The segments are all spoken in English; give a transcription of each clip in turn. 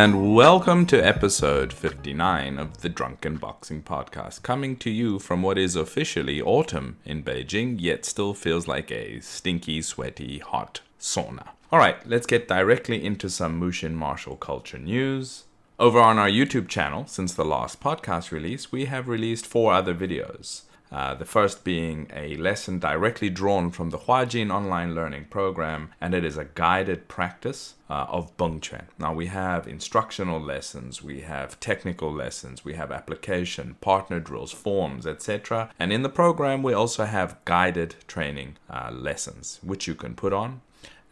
And welcome to episode 59 of the Drunken Boxing Podcast, coming to you from what is officially autumn in Beijing, yet still feels like a stinky, sweaty, hot sauna. Alright, let's get directly into some Mushin martial culture news. Over on our YouTube channel, since the last podcast release, we have released 4 other videos. The first being a lesson directly drawn from the Huajin online learning program, and it is a guided practice of Beng. Now we have instructional lessons, we have technical lessons, we have application, partner drills, forms, etc. And in the program we also have guided training lessons, which you can put on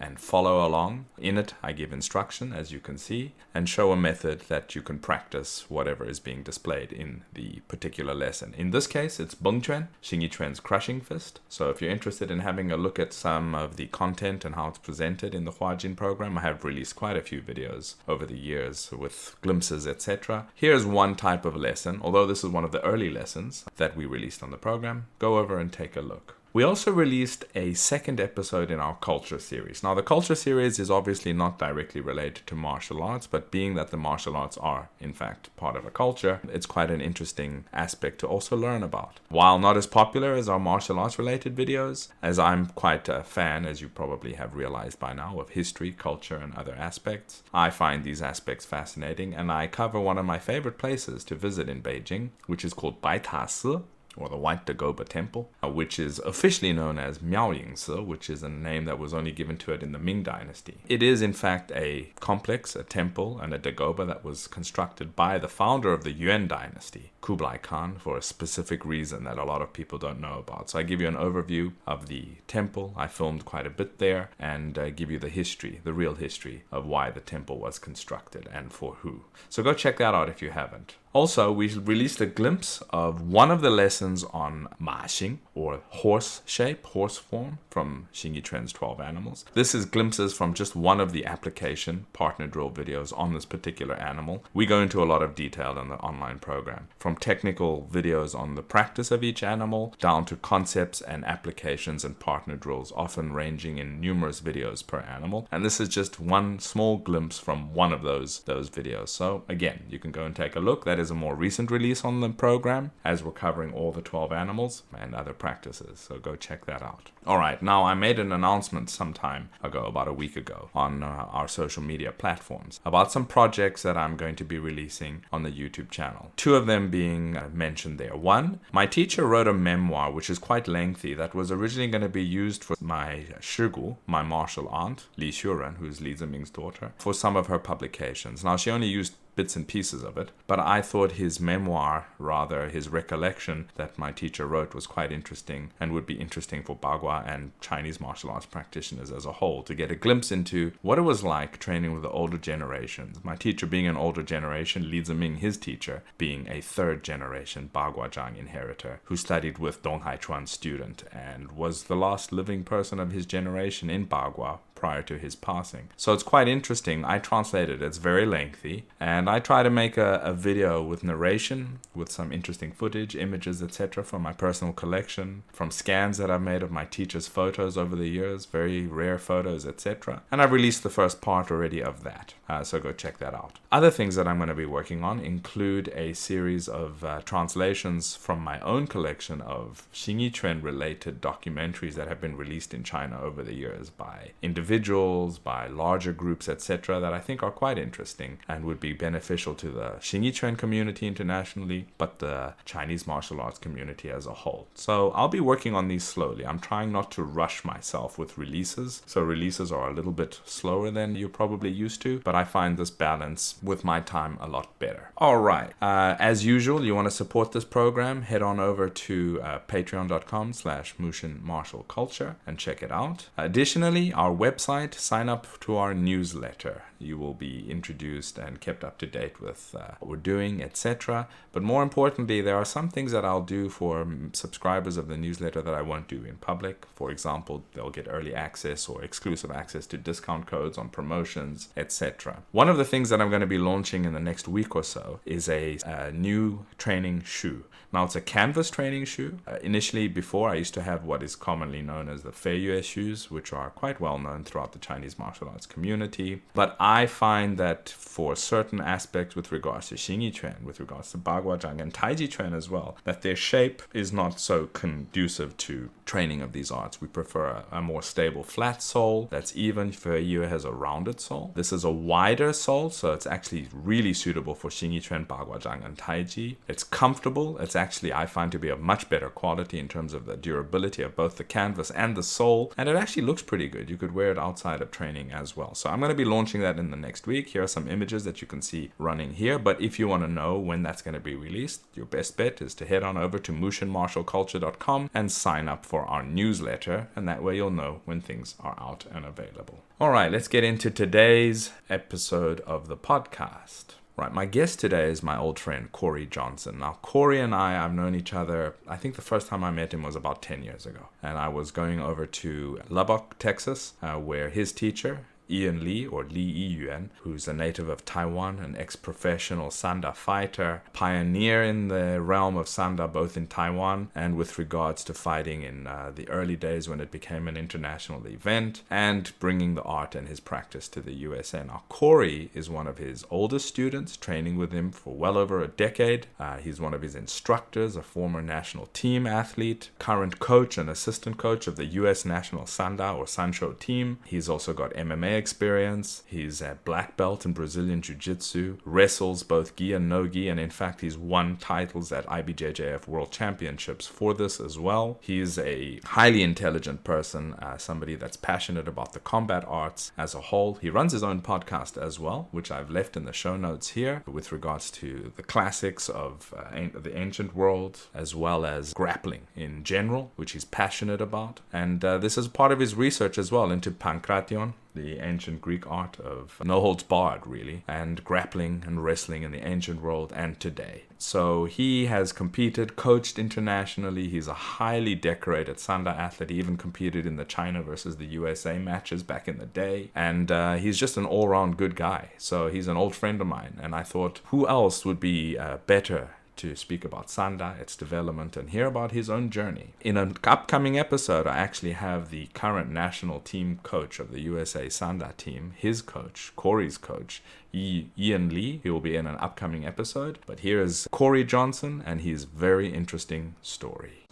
and follow along. In it, I give instruction, as you can see, and show a method that you can practice whatever is being displayed in the particular lesson. In this case, it's Beng, Xingyi crushing fist. So if you're interested in having a look at some of the content and how it's presented in the Huajin program, I have released quite a few videos over the years with glimpses, etc. Here's one type of lesson, although this is one of the early lessons that we released on the program. Go over and take a look. We also released a second episode in our culture series. Now, the culture series is obviously not directly related to martial arts, but being that the martial arts are, in fact, part of a culture, it's quite an interesting aspect to also learn about. While not as popular as our martial arts related videos, as I'm quite a fan, as you probably have realized by now, of history, culture, and other aspects, I find these aspects fascinating, and I cover one of my favorite places to visit in Beijing, which is called Baitasi, or the White Dagoba Temple, which is officially known as Miaoyingsi, which is a name that was only given to it in the Ming Dynasty. It is in fact a complex, a temple, and a dagoba that was constructed by the founder of the Yuan Dynasty, Kublai Khan, for a specific reason that a lot of people don't know about. So I give you an overview of the temple. I filmed quite a bit there, and give you the history, the real history of why the temple was constructed and for who. So go check that out if you haven't. Also, we released a glimpse of one of the lessons on Ma Xing, or horse shape, horse form, from Xingyi 12 animals. This is glimpses from just one of the application partner drill videos on this particular animal. We go into a lot of detail in the online program, from technical videos on the practice of each animal, down to concepts and applications and partner drills, often ranging in numerous videos per animal. And this is just one small glimpse from one of those videos. So again, you can go and take a look. That is a more recent release on the program, as we're covering all the 12 animals and other practices, so go check that out. Alright, now I made an announcement some time ago, about a week ago, on our social media platforms about some projects that I'm going to be releasing on the YouTube channel. 2 of them being mentioned there. 1, my teacher wrote a memoir which is quite lengthy that was originally going to be used for my shigu, my martial aunt, Li Xuren, who's Li Ziming's daughter, for some of her publications. Now, she only used bits and pieces of it, but I thought his memoir, rather his recollection that my teacher wrote, was quite interesting and would be interesting for Bagua and Chinese martial arts practitioners as a whole to get a glimpse into what it was like training with the older generations. My teacher being an older generation, Li Ziming, his teacher, being a 3rd generation Bagua Zhang inheritor who studied with Dong Haichuan's student and was the last living person of his generation in Bagua prior to his passing. So it's quite interesting. I translated it. It's very lengthy, and I try to make a video with narration, with some interesting footage, images, etc. from my personal collection, from scans that I've made of my teacher's photos over the years, very rare photos, etc. And I've released the first part already of that, so go check that out. Other things that I'm going to be working on include a series of translations from my own collection of Xingyi related documentaries that have been released in China over the years by individuals, by larger groups, etc., that I think are quite interesting and would be beneficial to the Xingyi community internationally, but the Chinese martial arts community as a whole. So I'll be working on these slowly. I'm trying not to rush myself with releases, so releases are a little bit slower than you're probably used to, but I find this balance with my time a lot better. Alright, as usual, you want to support this program, head on over to patreon.com/Mushin Martial Culture and check it out. Additionally, our website, sign up to our newsletter. You will be introduced and kept up to date with what we're doing, etc. But more importantly, there are some things that I'll do for subscribers of the newsletter that I won't do in public. For example, they'll get early access or exclusive access to discount codes on promotions, etc. One of the things that I'm going to be launching in the next week or so is a new training shoe. Now, it's a canvas training shoe. Initially, before, I used to have what is commonly known as the Feiyue shoes, which are quite well known throughout the Chinese martial arts community. But I find that for certain aspects with regards to Xingyi Quan, with regards to Bagua, Zhang, and Taiji Quan as well, that their shape is not so conducive to training of these arts. We prefer a more stable flat sole that's even. Feiyu has a rounded sole. This is a wider sole, so it's actually really suitable for Xingyi Quan, Bagua, Zhang, and Taiji. It's comfortable. It's actually, I find, to be of much better quality in terms of the durability of both the canvas and the sole, and it actually looks pretty good. You could wear it outside of training as well. So I'm going to be launching that in the next week. Here are some images that you can see running here, but if you want to know when that's going to be released, your best bet is to head on over to mushinmartialculture.com and sign up for our newsletter, and that way you'll know when things are out and available. All right, let's get into today's episode of the podcast. Right, my guest today is my old friend, Cory Johnson. Now, Cory and I've known each other, I think the first time I met him was about 10 years ago. And I was going over to Lubbock, Texas, where his teacher, Ian Lee, or Lee Yiyuan, who's a native of Taiwan, an ex-professional Sanda fighter, pioneer in the realm of Sanda, both in Taiwan and with regards to fighting in the early days when it became an international event, and bringing the art and his practice to the USA. Now, Cory is one of his oldest students, training with him for well over a decade. He's one of his instructors, a former national team athlete, current coach and assistant coach of the US National Sanda or Sanshou team. He's also got MMA experience. He's a black belt in Brazilian Jiu-Jitsu, wrestles both gi and no gi, and in fact he's won titles at IBJJF World Championships for this as well. He's a highly intelligent person, somebody that's passionate about the combat arts as a whole. He runs his own podcast as well, which I've left in the show notes here, with regards to the classics of the ancient world, as well as grappling in general, which he's passionate about. And this is part of his research as well into pankration, the ancient Greek art of no holds barred, really, and grappling and wrestling in the ancient world and today. So he has competed, coached internationally. He's a highly decorated Sanda athlete. He even competed in the China versus the USA matches back in the day. And he's just an all-round good guy. So he's an old friend of mine. And I thought, who else would be better to speak about Sanda, its development, and hear about his own journey. In an upcoming episode, I actually have the current national team coach of the USA Sanda team, his coach, Cory's coach, Ian Lee. He will be in an upcoming episode. But here is Cory Johnson and his very interesting story.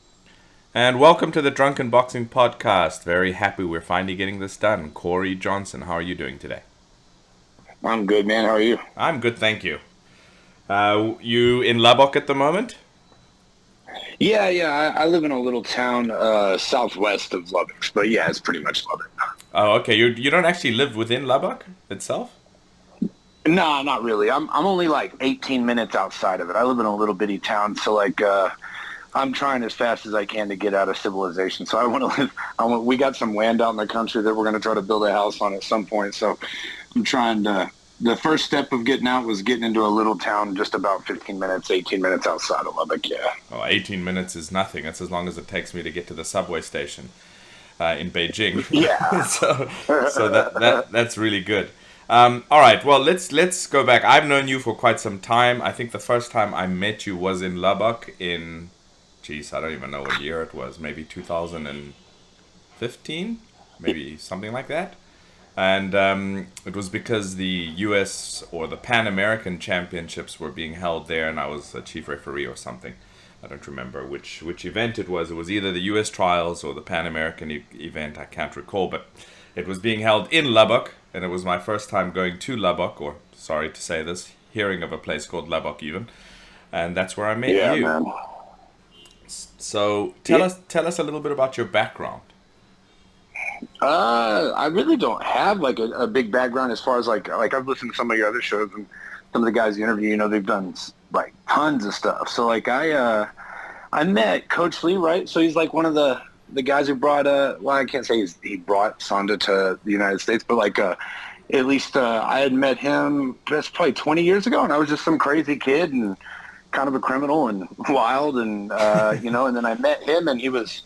And welcome to the Drunken Boxing Podcast. Very happy we're finally getting this done. Cory Johnson, how are you doing today? I'm good, man. How are you? I'm good, thank you. You in Lubbock at the moment? Yeah. I live in a little town southwest of Lubbock, but yeah, it's pretty much Lubbock. Oh, okay. You don't actually live within Lubbock itself? No, not really. I'm only like 18 minutes outside of it. I live in a little bitty town, so like I'm trying as fast as I can to get out of civilization. So I want to live. We got some land out in the country that we're going to try to build a house on at some point. So I'm trying to. The first step of getting out was getting into a little town just about 18 minutes outside of Lubbock, yeah. Oh, 18 minutes is nothing. That's as long as it takes me to get to the subway station in Beijing. Yeah. so that's really good. All right, well, let's go back. I've known you for quite some time. I think the first time I met you was in Lubbock in, I don't even know what year it was. Maybe 2015? Maybe something like that. And it was because the U.S. or the Pan American Championships were being held there, and I was a chief referee or something. I don't remember which event it was. It was either the U.S. trials or the Pan American event. I can't recall, but it was being held in Lubbock, and it was my first time going to Lubbock, or sorry to say this, hearing of a place called Lubbock even, and that's where I met you. Man. So tell us a little bit about your background. I really don't have like a big background as far as like I've listened to some of your other shows, and some of the guys you interview, they've done like tons of stuff. So like I met Coach Lee, right? So he's like one of the guys who brought I can't say he brought Sanda to the United States, but like at least I had met him. That's probably 20 years ago, and I was just some crazy kid and kind of a criminal and wild, and and then I met him, and he was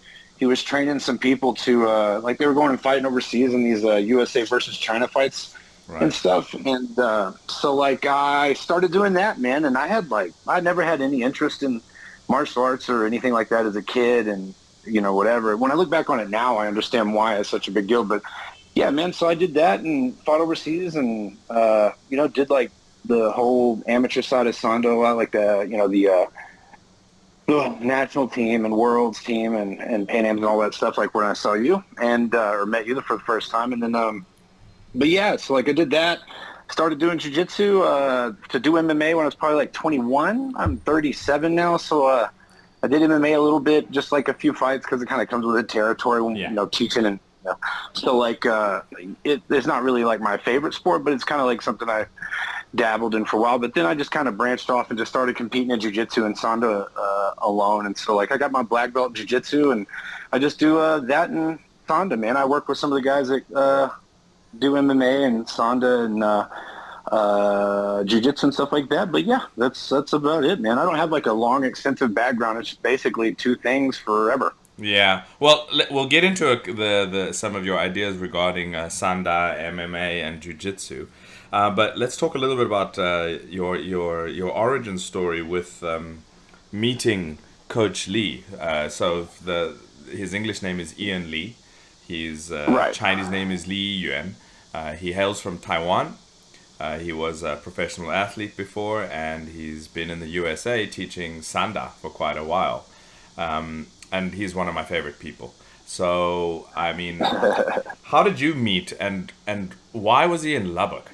training some people to like they were going and fighting overseas in these USA versus China fights. Right. And stuff, and so like I started doing that, man, and I'd never had any interest in martial arts or anything like that as a kid, and whatever. When I look back on it now, I understand why it's such a big deal, but Yeah, man. So I did that and fought overseas, and did like the whole amateur side of Sanda a lot, like the national team and world's team and Pan Am's and all that stuff. Like when I saw you and or met you for the first time, and then but yeah, so like I did that. Started doing jiu-jitsu to do MMA when I was probably like 21. I'm 37 now, so I did MMA a little bit, just like a few fights, because it kind of comes with the territory when teaching and. So like it's not really like my favorite sport, but it's kind of like something I dabbled in for a while. But then I just kind of branched off and just started competing in jiu-jitsu and Sanda alone. And so like I got my black belt in jiu-jitsu, and I just do that in Sanda, man. I work with some of the guys that do MMA and Sanda and jiu-jitsu and stuff like that. But yeah, that's about it, man. I don't have like a long, extensive background. It's basically two things forever. Yeah, well, we'll get into the some of your ideas regarding Sanda, MMA, and Jiu-Jitsu, but let's talk a little bit about your origin story with meeting Coach Lee. So his English name is Ian Lee. His Chinese name is Li Yuan. He hails from Taiwan. He was a professional athlete before, and he's been in the USA teaching Sanda for quite a while. And he's one of my favorite people. So, I mean, how did you meet, and why was he in Lubbock?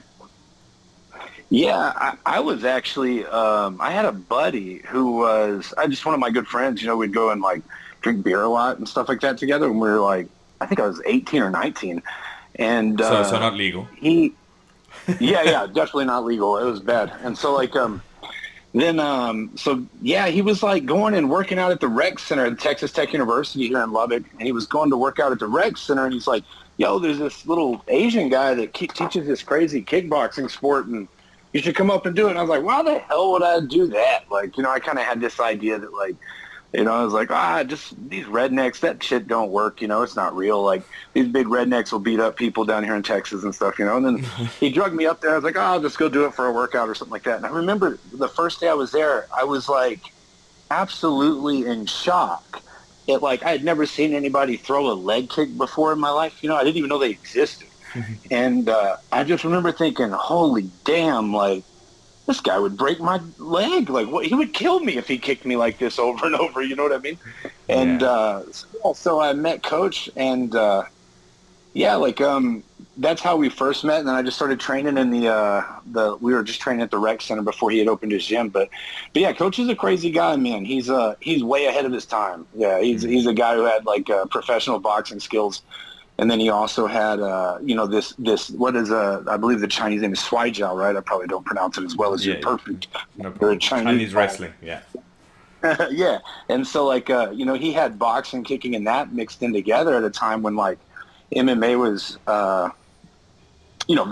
Yeah, I was actually, I had a buddy who was, just one of my good friends. We'd go and like drink beer a lot and stuff like that together when we were like, I think I was 18 or 19. And so not legal. Yeah, definitely not legal. It was bad. And so like, he was like going and working out at the rec center at Texas Tech University here in Lubbock, and he was going to work out at the rec center, and he's like, yo, there's this little Asian guy that teaches this crazy kickboxing sport, and you should come up and do it. And I was like, why the hell would I do that? Like, I kind of had this idea that like, I was like, just these rednecks, that shit don't work, it's not real. Like, these big rednecks will beat up people down here in Texas and stuff, and then he drugged me up there. I was like, I'll just go do it for a workout or something like that. And I remember the first day I was there, I was like absolutely in shock. I had never seen anybody throw a leg kick before in my life. I didn't even know they existed. And I just remember thinking, holy damn, like, this guy would break my leg. Like, what? He would kill me if he kicked me like this over and over. You know what I mean? And so I met Coach, and that's how we first met. And then I just started training in we were just training at the rec center before he had opened his gym. But yeah, Coach is a crazy guy, man. He's way ahead of his time. Yeah, he's a guy who had like professional boxing skills. And then he also had, this what is I believe the Chinese name is Swai Jiao, right? I probably don't pronounce it as well as you. Perfect. No problem. Chinese wrestling, yeah. Yeah. And so, like, he had boxing, kicking, and that mixed in together at a time when, like, MMA was,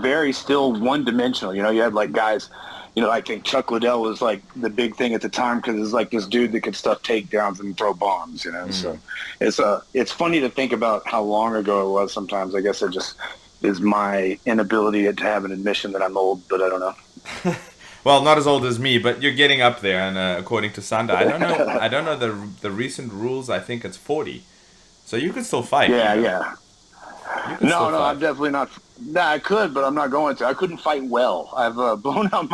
very still one-dimensional. You had, like, guys, I think Chuck Liddell was, like, the big thing at the time because it was, like, this dude that could stuff takedowns and throw bombs, So it's funny to think about how long ago it was sometimes. I guess it just is my inability to have an admission that I'm old, but I don't know. Well, not as old as me, but you're getting up there, and according to Sanda, I don't know the recent rules. I think it's 40, so you could still fight. Yeah. No, I'm definitely not. Nah, I could, but I'm not going to. I couldn't fight well. I've blown out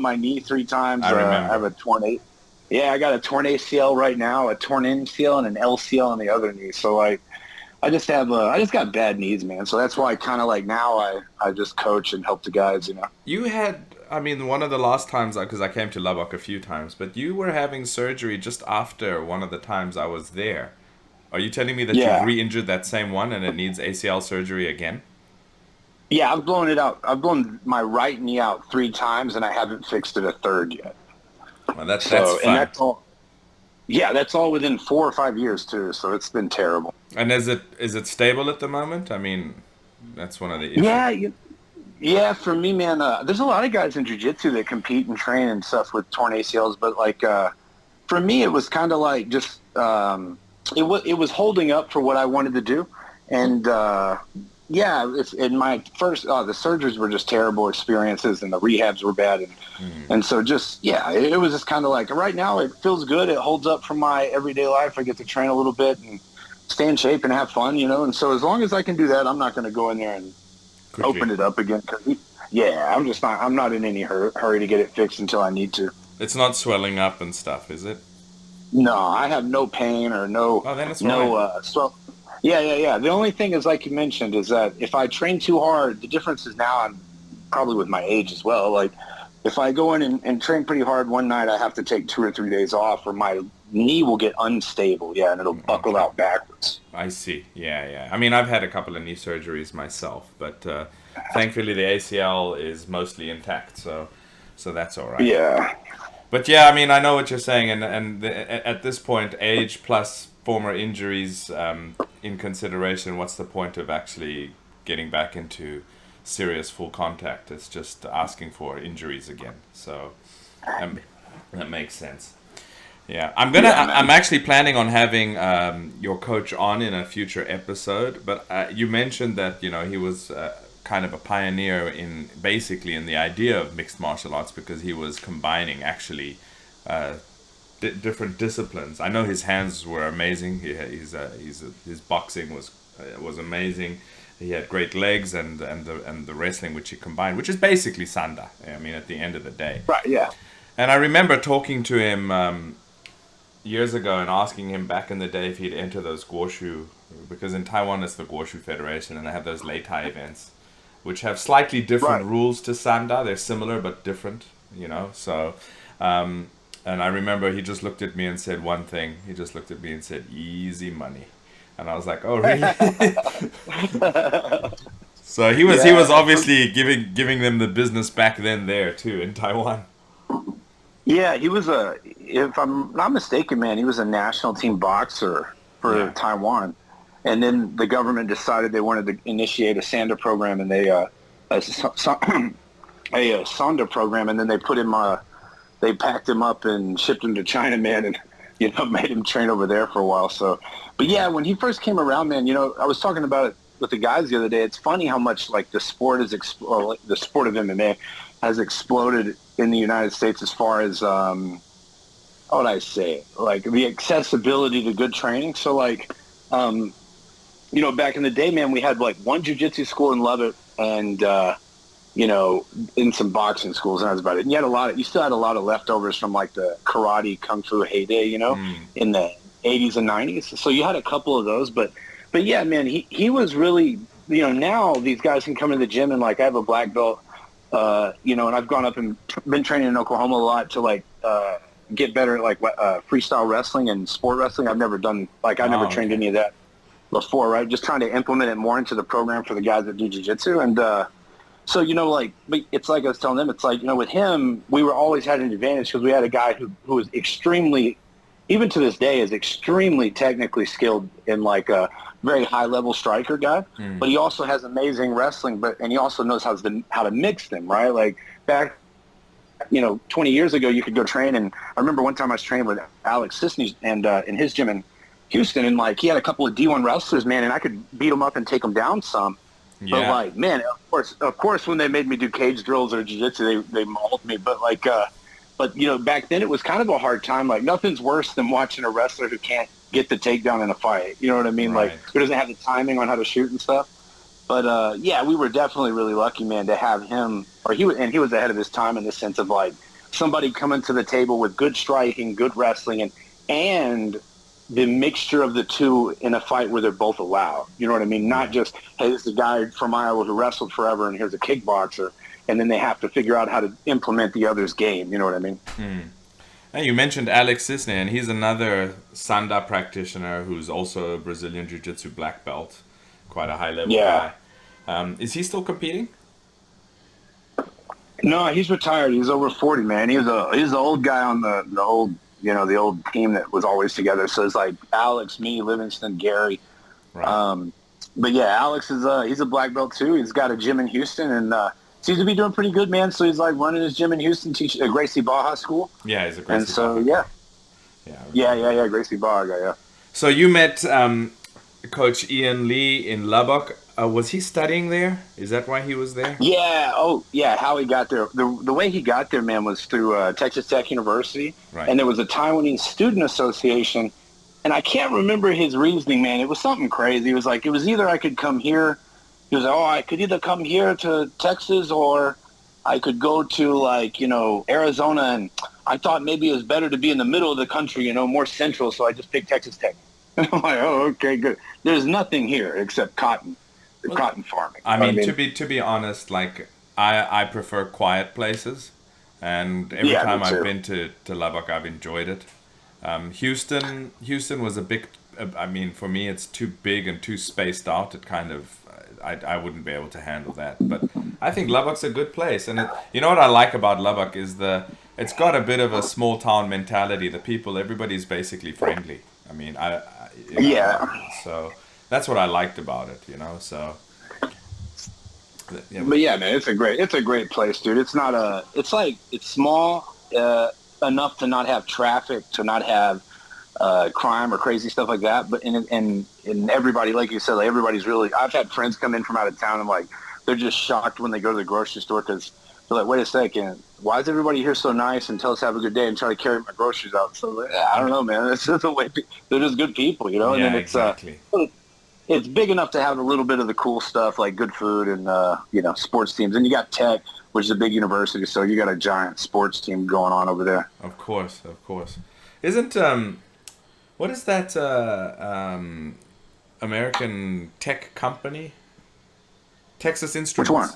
my knee 3 times. I remember. I have a torn I got a torn ACL right now, a torn MCL, and an LCL on the other knee. So I just got bad knees, man. So that's why kind of like now I just coach and help the guys. You had, one of the last times, because I came to Lubbock a few times, but you were having surgery just after one of the times I was there. Are you telling me that you've re-injured that same one and it needs ACL surgery again? Yeah, I've blown it out. I've blown my right knee out 3 times, and I haven't fixed it a third yet. Well, that's fun. And that's all. Yeah, that's all within 4 or 5 years too. So it's been terrible. And is it stable at the moment? That's one of the issues. Yeah. For me, man, there's a lot of guys in jiu-jitsu that compete and train and stuff with torn ACLs, but like for me, it was kind of like just it was holding up for what I wanted to do, and. It's in my first. The surgeries were just terrible experiences, and the rehabs were bad, and so just it was just kind of like right now it feels good. It holds up for my everyday life. I get to train a little bit, and stay in shape and have fun, you know. And so as long as I can do that, I'm not going to go in there and open it up again. I'm not in any hurry to get it fixed until I need to. It's not swelling up and stuff, is it? No, I have no pain or no. Oh, then it's swell. Yeah. The only thing is, like you mentioned, is that if I train too hard, the difference is now I'm probably with my age as well. Like if I go in and train pretty hard one night, I have to take 2 or 3 days off, or my knee will get unstable. Yeah, and it'll buckle out backwards. I see. Yeah. I mean, I've had a couple of knee surgeries myself, but thankfully the ACL is mostly intact, so that's all right. Yeah. But yeah, I mean, I know what you're saying, and at this point, age plus former injuries in consideration, what's the point of actually getting back into serious full contact? It's just asking for injuries again. So that makes sense. Yeah, I'm actually planning on having your coach on in a future episode. But you mentioned that he was kind of a pioneer in the idea of mixed martial arts, because he was combining actually different disciplines. I know his hands were amazing. His boxing was amazing. He had great legs and the wrestling which he combined, which is basically Sanda. I mean, at the end of the day. Right. Yeah. And I remember talking to him years ago and asking him back in the day if he'd enter those Guoshu, because in Taiwan it's the Guoshu Federation, and they have those Leitai events, which have slightly different rules to Sanda. They're similar but different, So, and I remember he just looked at me and said one thing. He just looked at me and said, "Easy money." And I was like, "Oh, really?" So he was obviously giving them the business back then there too in Taiwan. Yeah, he was if I'm not mistaken, man, he was a national team boxer for Taiwan. And then the government decided they wanted to initiate a Sanda program, and they a Sanda program, and then they put him they packed him up and shipped him to China, man, and made him train over there for a while. So, but yeah, when he first came around, man, I was talking about it with the guys the other day. It's funny how much like the sport the sport of MMA has exploded in the United States as far as how would I say it? Like the accessibility to good training. So like back in the day, man, we had like one jiu-jitsu school in Lubbock and in some boxing schools, and that was about it. And you still had a lot of leftovers from like the karate kung fu heyday, in the 80s and 90s. So you had a couple of those, but yeah, man, he was really, now these guys can come to the gym and like I have a black belt, and I've gone up and been training in Oklahoma a lot to like get better at like freestyle wrestling and sport wrestling. I've never done I never trained any of that before, right? Just trying to implement it more into the program for the guys that do jiu-jitsu. And so, but it's like I was telling them, it's like, with him, we were always had an advantage because we had a guy who was extremely, even to this day, is extremely technically skilled in like a very high-level striker guy. But he also has amazing wrestling, and he also knows how to mix them, right? Like back, 20 years ago, you could go train, and I remember one time I was training with Alex Sisney and in his gym in Houston, and like he had a couple of D1 wrestlers, man, and I could beat them up and take them down some. Yeah. But like, man, of course, when they made me do cage drills or jiu-jitsu, they mauled me. But like, back then it was kind of a hard time. Like, nothing's worse than watching a wrestler who can't get the takedown in a fight. You know what I mean? Right. Like, who doesn't have the timing on how to shoot and stuff. But yeah, we were definitely really lucky, man, to have him. He was ahead of his time in the sense of like somebody coming to the table with good striking, good wrestling, and the mixture of the two in a fight where they're both allowed. You know what I mean? Not just, hey, this is a guy from Iowa who wrestled forever and here's a kickboxer, and then they have to figure out how to implement the other's game. You know what I mean? And you mentioned Alex Sisney, and he's another Sanda practitioner who's also a Brazilian Jiu-Jitsu black belt, quite a high-level guy. Is he still competing? No, he's retired. He's over 40, man. He's the old guy on the old the old team that was always together. So it's like Alex, me, Livingston, Gary. Right. But yeah, Alex he's a black belt too. He's got a gym in Houston and seems to be doing pretty good, man. So he's like running his gym in Houston, teaching a Gracie Baja school. Yeah, he's a Gracie. And so Baja. Yeah, Gracie Baja guy. Yeah. So you met Coach Ian Lee in Lubbock. Was he studying there? Is that why he was there? Yeah. Oh, yeah. How he got there. The way he got there, man, was through Texas Tech University. Right. And there was a Taiwanese student association And I can't remember his reasoning, man. It was something crazy. It was like, it was either I could come here. He was like, oh, I could either come here to Texas or I could go to, like, you know, Arizona. And I thought maybe it was better to be in the middle of the country, you know, more central. So I just picked Texas Tech. And I'm like, oh, okay, good. There's nothing here except cotton, cotton farming. I mean, to be honest, like I prefer quiet places, and every time I've been to Lubbock, I've enjoyed it. Houston was a big. I mean, for me, it's too big and too spaced out. It kind of, I wouldn't be able to handle that. But I think Lubbock's a good place, and you know what I like about Lubbock is it's got a bit of a small town mentality. The people, everybody's basically friendly. I mean, so that's what I liked about it, you know. So, but yeah, man, it's a great place, dude. It's not it's small enough to not have traffic, to not have crime or crazy stuff like that. But and everybody, like you said, like, everybody's really. I've had friends come in from out of town, and like they're just shocked when they go to the grocery store because they're like, wait a second, why is everybody here so nice and tell us have a good day and try to carry my groceries out? So like, I don't know, man. It's just the way they're just good people, you know. And then exactly. It's big enough to have a little bit of the cool stuff like good food and you know, sports teams. And you got Tech, which is a big university, so you got a giant sports team going on over there. Of course. Isn't what is that American tech company? Texas Instruments. Which one?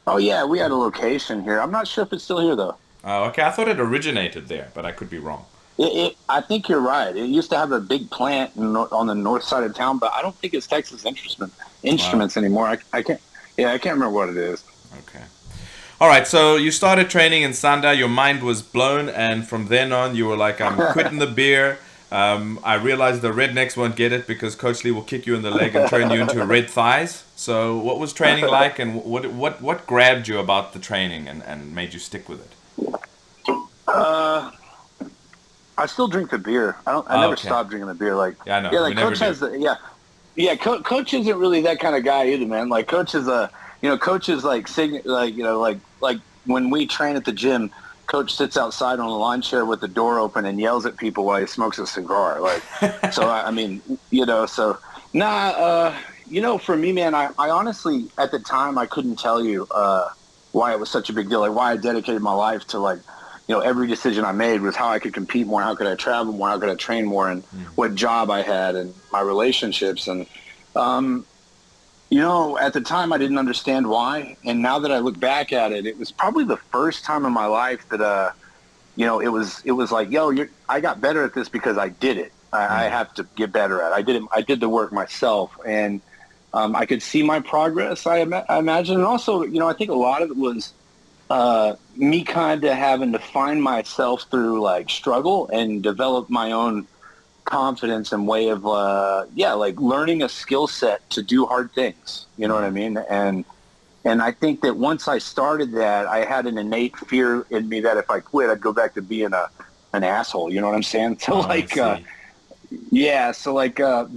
Oh, yeah, we had a location here. I'm not sure if it's still here, though. Oh, okay. I thought it originated there, but I could be wrong. I think you're right. It used to have a big plant on the north side of town, but I don't think it's Texas Instruments anymore. I can't remember what it is. Okay. All right, so you started training in Sanda. Your mind was blown, and from then on, you were like, I'm quitting the beer. I realized the rednecks won't get it because Coach Lee will kick you in the leg and turn you into red thighs. So what was training like, and what grabbed you about the training and made you stick with it? I still drink the beer. I never stopped drinking the beer. Like, yeah, I know. Yeah, like Coach has Coach isn't really that kind of guy either, man. Like Coach is Coach is like when we train at the gym, Coach sits outside on a lawn chair with the door open and yells at people while he smokes a cigar. Like, so I mean, you know, so you know, for me, man, I honestly at the time I couldn't tell you why it was such a big deal. Like why I dedicated my life to, like, you know, every decision I made was how I could compete more, how could I travel more, how could I train more, and what job I had and my relationships. And, you know, at the time I didn't understand why. And now that I look back at it, it was probably the first time in my life that, you know, it was like, yo, I got better at this because I did it. I have to get better at it. I did the work myself. And I could see my progress, I imagine. And also, you know, I think a lot of it was me kind of having to find myself through like struggle and develop my own confidence and way of like learning a skill set to do hard things, you know what I mean? And I think that once I started that, I had an innate fear in me that if I quit, I'd go back to being an asshole, you know what I'm saying? So but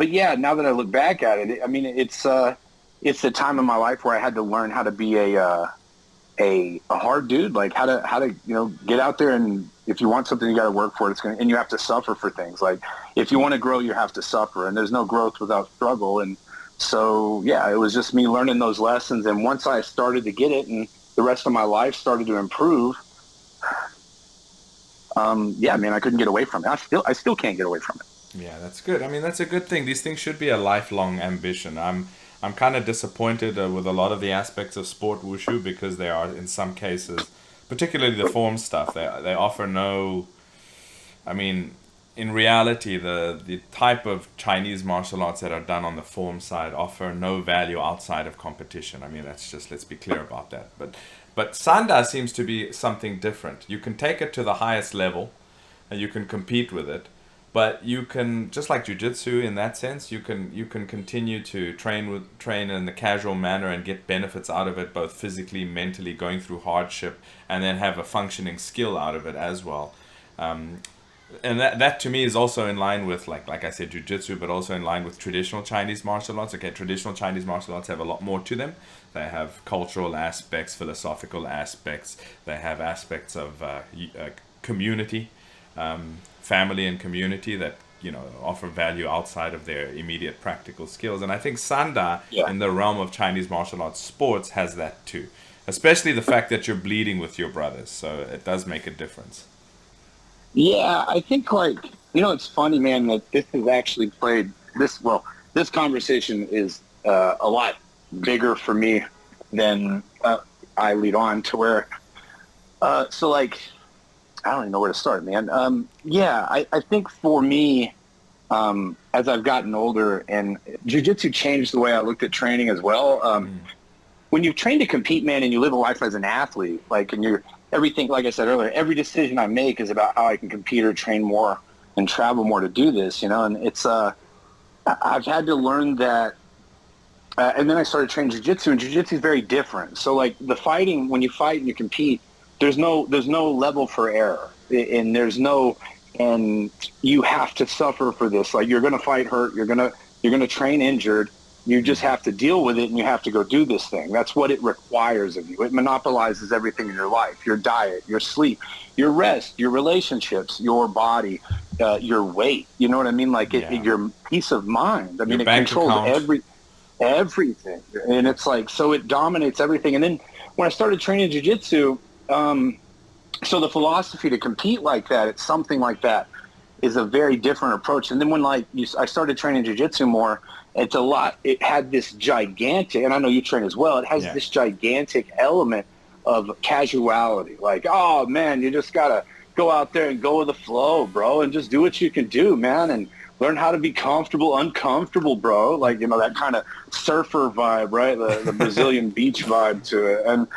yeah, now that I look back at it, I mean, it's the time in my life where I had to learn how to be a hard dude, like how to you know, get out there, and if you want something, you got to work for it. And you have to suffer for things. Like if you want to grow, you have to suffer, and there's no growth without struggle. And so yeah, it was just me learning those lessons. And once I started to get it, and the rest of my life started to improve, yeah, man, I couldn't get away from it. I still can't get away from it. Yeah, that's good. I mean, that's a good thing. These things should be a lifelong ambition. I'm kind of disappointed with a lot of the aspects of sport wushu because they are, in some cases, particularly the form stuff, they offer no. I mean, in reality, the type of Chinese martial arts that are done on the form side offer no value outside of competition. I mean, let's be clear about that. But Sanda seems to be something different. You can take it to the highest level, and you can compete with it. But you can, just like jiu-jitsu in that sense, you can continue to train in the casual manner and get benefits out of it, both physically, mentally, going through hardship, and then have a functioning skill out of it as well. And that to me is also in line with, like I said, jiu-jitsu, but also in line with traditional Chinese martial arts. Okay, traditional Chinese martial arts have a lot more to them. They have cultural aspects, philosophical aspects. They have aspects of community. Family and community that offer value outside of their immediate practical skills. And I think Sanda, in the realm of Chinese martial arts sports, has that too. Especially the fact that you're bleeding with your brothers. So it does make a difference. Yeah, I think it's funny, man, that this has actually this conversation is a lot bigger for me than I lead on to where, I don't even know where to start, man. I think for me, as I've gotten older, and jiu-jitsu changed the way I looked at training as well. When you train to compete, man, and you live a life as an athlete, and you're everything, like I said earlier, every decision I make is about how I can compete or train more and travel more to do this, and it's, I've had to learn that, and then I started training jiu-jitsu, and jiu-jitsu is very different. So the fighting, when you fight and you compete, there's no level for error, and you have to suffer for this. You're going to fight hurt, you're going to train injured. You just have to deal with it, and you have to go do this thing. That's what it requires of you. It monopolizes everything in your life: your diet, your sleep, your rest, your relationships, your body, your weight. You know what I mean? Your peace of mind. I mean, it controls everything. And it's so it dominates everything. And then when I started training jiu-jitsu, so the philosophy to compete like that, it's something like that, is a very different approach. And then when I started training jiu-jitsu more, it had this gigantic, and I know you train as well, it has this gigantic element of casuality. Oh man, you just gotta go out there and go with the flow, bro, and just do what you can do, man, and learn how to be uncomfortable, bro. That kind of surfer vibe, right? The Brazilian beach vibe to it. And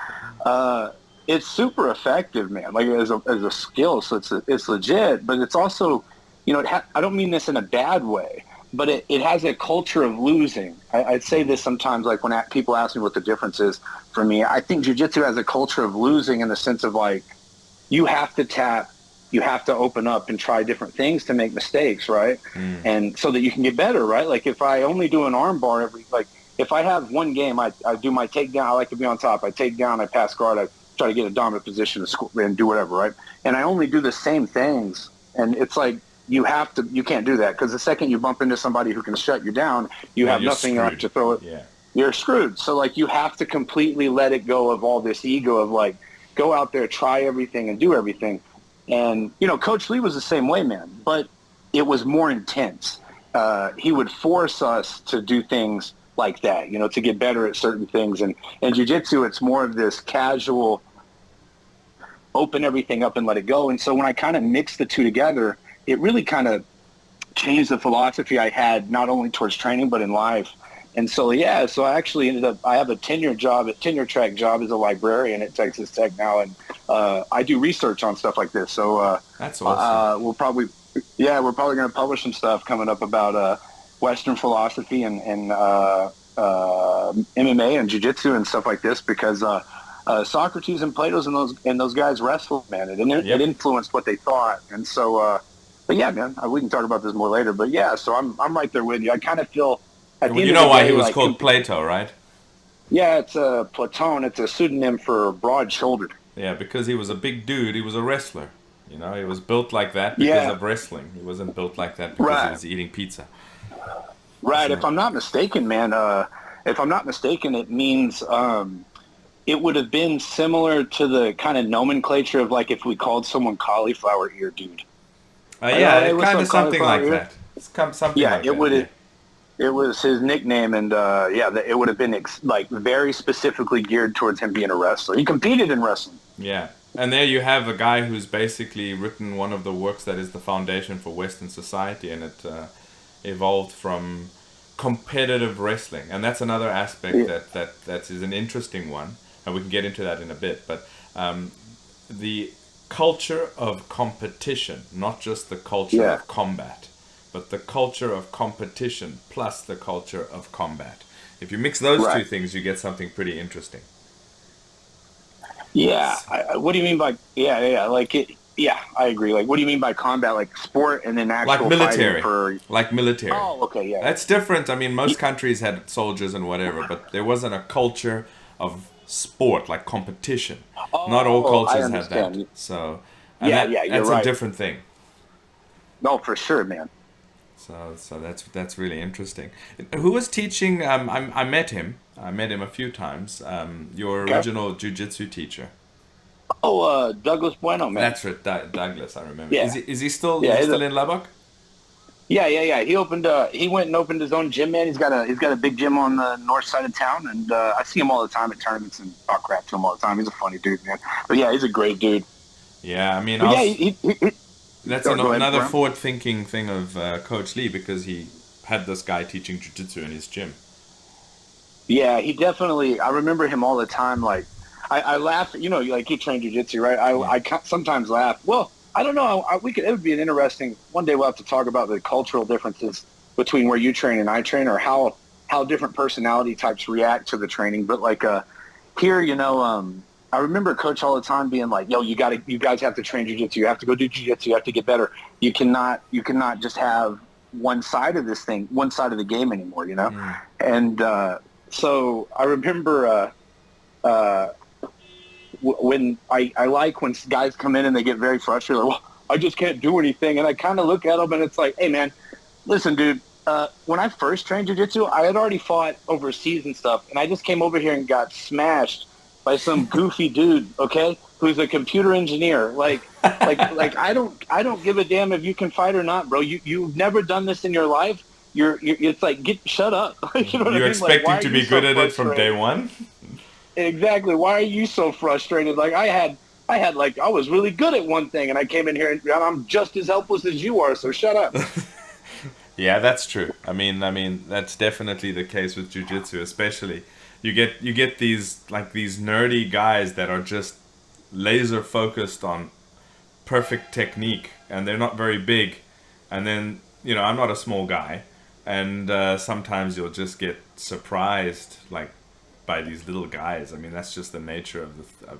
it's super effective, man, as a skill. So it's legit, but it's also, I don't mean this in a bad way, but it has a culture of losing. I'd say this sometimes, when people ask me what the difference is for me. I think jiu-jitsu has a culture of losing in the sense of you have to tap, you have to open up and try different things to make mistakes, right? And so that you can get better, right? If I only do an arm bar if I have one game, I do my takedown, I like to be on top, I take down, I pass guard, I try to get a dominant position and do whatever, right? And I only do the same things, and it's you can't do that, because the second you bump into somebody who can shut you down, you have nothing left to throw it. Yeah. You're screwed. So you have to completely let it go of all this ego of go out there, try everything and do everything. And, Coach Lee was the same way, man, but it was more intense. He would force us to do things like that, to get better at certain things. And in jiu-jitsu, it's more of this casual, open everything up and let it go. And so when I kind of mixed the two together, it really kind of changed the philosophy I had, not only towards training, but in life. And so, so I actually I have a tenure track job as a librarian at Texas Tech now. And I do research on stuff like this. So that's awesome. we're probably going to publish some stuff coming up about Western philosophy and MMA and jiu-jitsu and stuff like this, because Socrates and Plato's and those guys wrestled, man. It influenced what they thought. And so, but yeah, man, we can talk about this more later. But yeah, so I'm right there with you. I kind of feel at the end of the day, why he was called Plato, right? Yeah, it's Platon. It's a pseudonym for broad-shouldered. Yeah, because he was a big dude. He was a wrestler. He was built like that because of wrestling. He wasn't built like that because he was eating pizza. Right. So, if I'm not mistaken, man, it means it would have been similar to the kind of nomenclature of if we called someone cauliflower ear dude. It kind of something like that. It's something like that. It was his nickname, and it would have been very specifically geared towards him being a wrestler. He competed in wrestling. Yeah, and there you have a guy who's basically written one of the works that is the foundation for Western society, and it evolved from competitive wrestling, and that's another aspect that is an interesting one, and we can get into that in a bit. But the culture of competition, not just the culture of combat, but the culture of competition plus the culture of combat. If you mix those two things, you get something pretty interesting. Yeah. What do you mean by I agree. What do you mean by combat? Sport and then actual military. Fighting for... military. Oh, okay, yeah. That's different. I mean, most countries had soldiers and whatever, but there wasn't a culture of sport, competition. Not all cultures have that. So, that's a different thing. No, for sure, man. So that's really interesting. Who was teaching? I met him. I met him a few times. Your Okay. original jiu-jitsu teacher. Oh, Douglas Bueno, man. That's right, Douglas. I remember. Yeah. Is Yeah. he still in Lubbock? Yeah. He went and opened his own gym, man. He's got a big gym on the north side of town, and I see him all the time at tournaments and talk crap to him all the time. He's a funny dude, man. But yeah, he's a great dude. Yeah, I mean, But yeah, that's go ahead, another Quan. forward-thinking thing of Coach Lee, because he had this guy teaching jiu-jitsu in his gym. Yeah, he definitely. I remember him all the time. Like, I laugh. You know, like you train jiu-jitsu, right? Yeah. I sometimes laugh. Well, I don't know. It would be an interesting. One day we'll have to talk about the cultural differences between where you train and I train, or how different personality types react to the training. But like here, I remember Coach all the time being like, "Yo, you guys have to train jiu-jitsu. You have to go do jiu-jitsu. You have to get better. You cannot just have one side of this thing, one side of the game anymore, you know." Mm. And so I remember when I like when guys come in and they get very frustrated, like, well, I just can't do anything. And I kind of look at them and it's like, hey, man, listen, dude, when I first trained jiu-jitsu, I had already fought overseas and stuff. And I just came over here and got smashed by some goofy dude, okay, who's a computer engineer. Like I don't give a damn if you can fight or not, bro. You've never done this in your life. It's like, shut up. You know what I mean? You're expecting like, to be good at it from day one? Exactly. Why are you so frustrated? Like I was really good at one thing, and I came in here and I'm just as helpless as you are. So shut up. Yeah, that's true. I mean, that's definitely the case with jiu-jitsu, especially. You get these nerdy guys that are just laser focused on perfect technique, and they're not very big. And then, I'm not a small guy, and sometimes you'll just get surprised like by these little guys. I mean, that's just the nature of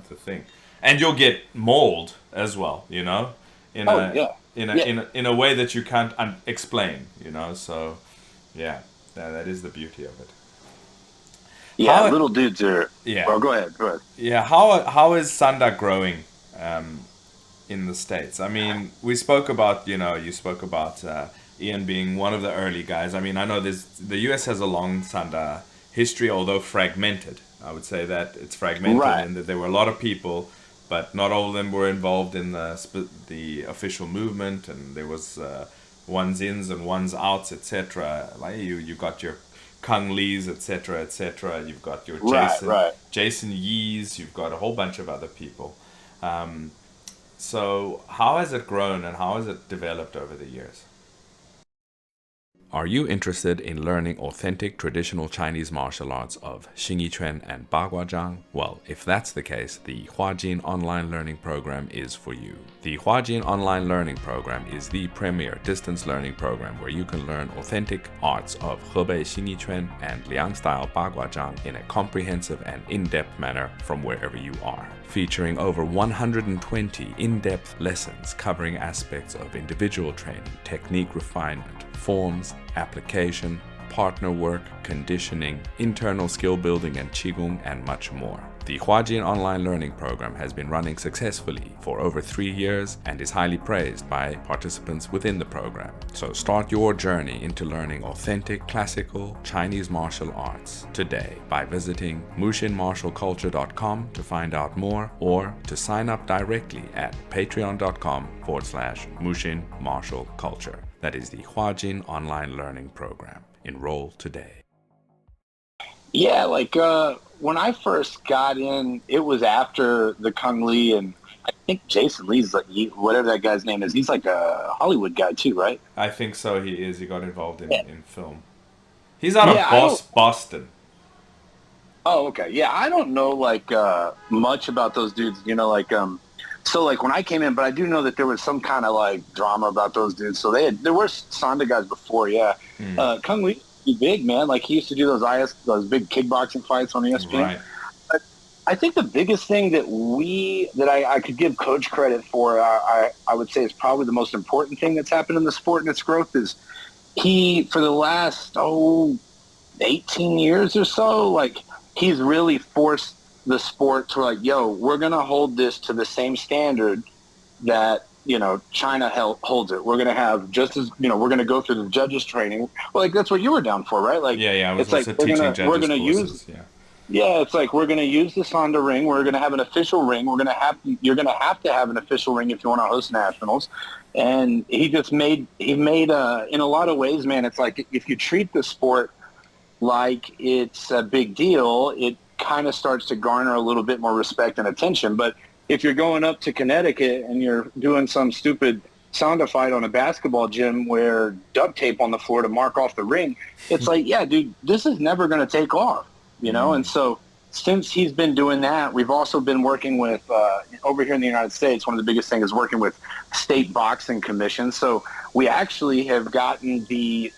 the thing. And you'll get mauled as well, in a way that you can't explain, So, yeah, that is the beauty of it. Yeah, little dudes are. Yeah. Well, go ahead. Yeah, how is Sanda growing in the States? I mean, we spoke about, you spoke about Ian being one of the early guys. I mean, I know the US has a long Sanda history, although fragmented. I would say that it's fragmented, right. And that there were a lot of people, but not all of them were involved in the official movement, and there was ones ins and ones outs, etc. Like you got your Kung Lees, etc., etc. You've got your Jason Yees. You've got a whole bunch of other people. So how has it grown and how has it developed over the years? Are you interested in learning authentic traditional Chinese martial arts of Xingyi and Bagua Zhang? Well, if that's the case, the Huajin Online Learning Program is for you. The Huajin Online Learning Program is the premier distance learning program where you can learn authentic arts of Hebei Xingyi and Liang-style Bagua Zhang in a comprehensive and in-depth manner from wherever you are. Featuring over 120 in-depth lessons covering aspects of individual training, technique refinement, forms, application, partner work, conditioning, internal skill building and qigong, and much more. The Huajin Online Learning Program has been running successfully for over 3 years and is highly praised by participants within the program. So start your journey into learning authentic classical Chinese martial arts today by visiting mushinmartialculture.com to find out more, or to sign up directly at patreon.com/mushinmartialculture. That is the Huajin Online Learning Program. Enroll today. Yeah, like when I first got in, it was after the Kung Lee, and I think Jason Lee's like whatever that guy's name is. He's like a Hollywood guy too, right? I think so. He is. He got involved in film. He's out of Boston. Oh, okay. Yeah, I don't know like much about those dudes. So like when I came in, but I do know that there was some kind of like drama about those dudes. So there were Sanda guys before, yeah. Kung Lee be big, man. Like he used to do those big kickboxing fights on ESPN. Right. But I think the biggest thing that I could give Coach credit for, I would say is probably the most important thing that's happened in the sport and its growth is he, for the last 18 years or so, like he's really forced the sport to like, yo, we're gonna hold this to the same standard that China holds it. We're going to have just as, we're going to go through the judges training. Well, like that's what you were down for, right? Like, Yeah, I was it's also like teaching we're judges going to courses, use, it's like we're going to use the Sanda ring. We're going to have an official ring. You're going to have an official ring if you want to host nationals. And he made in a lot of ways, man, it's like if you treat the sport like it's a big deal, it kind of starts to garner a little bit more respect and attention. But if you're going up to Connecticut and you're doing some stupid Sanda fight on a basketball gym where duct tape on the floor to mark off the ring, it's like, yeah, dude, this is never going to take off. And so since he's been doing that, we've also been working with, over here in the United States, one of the biggest things is working with state boxing commissions. So we actually have gotten the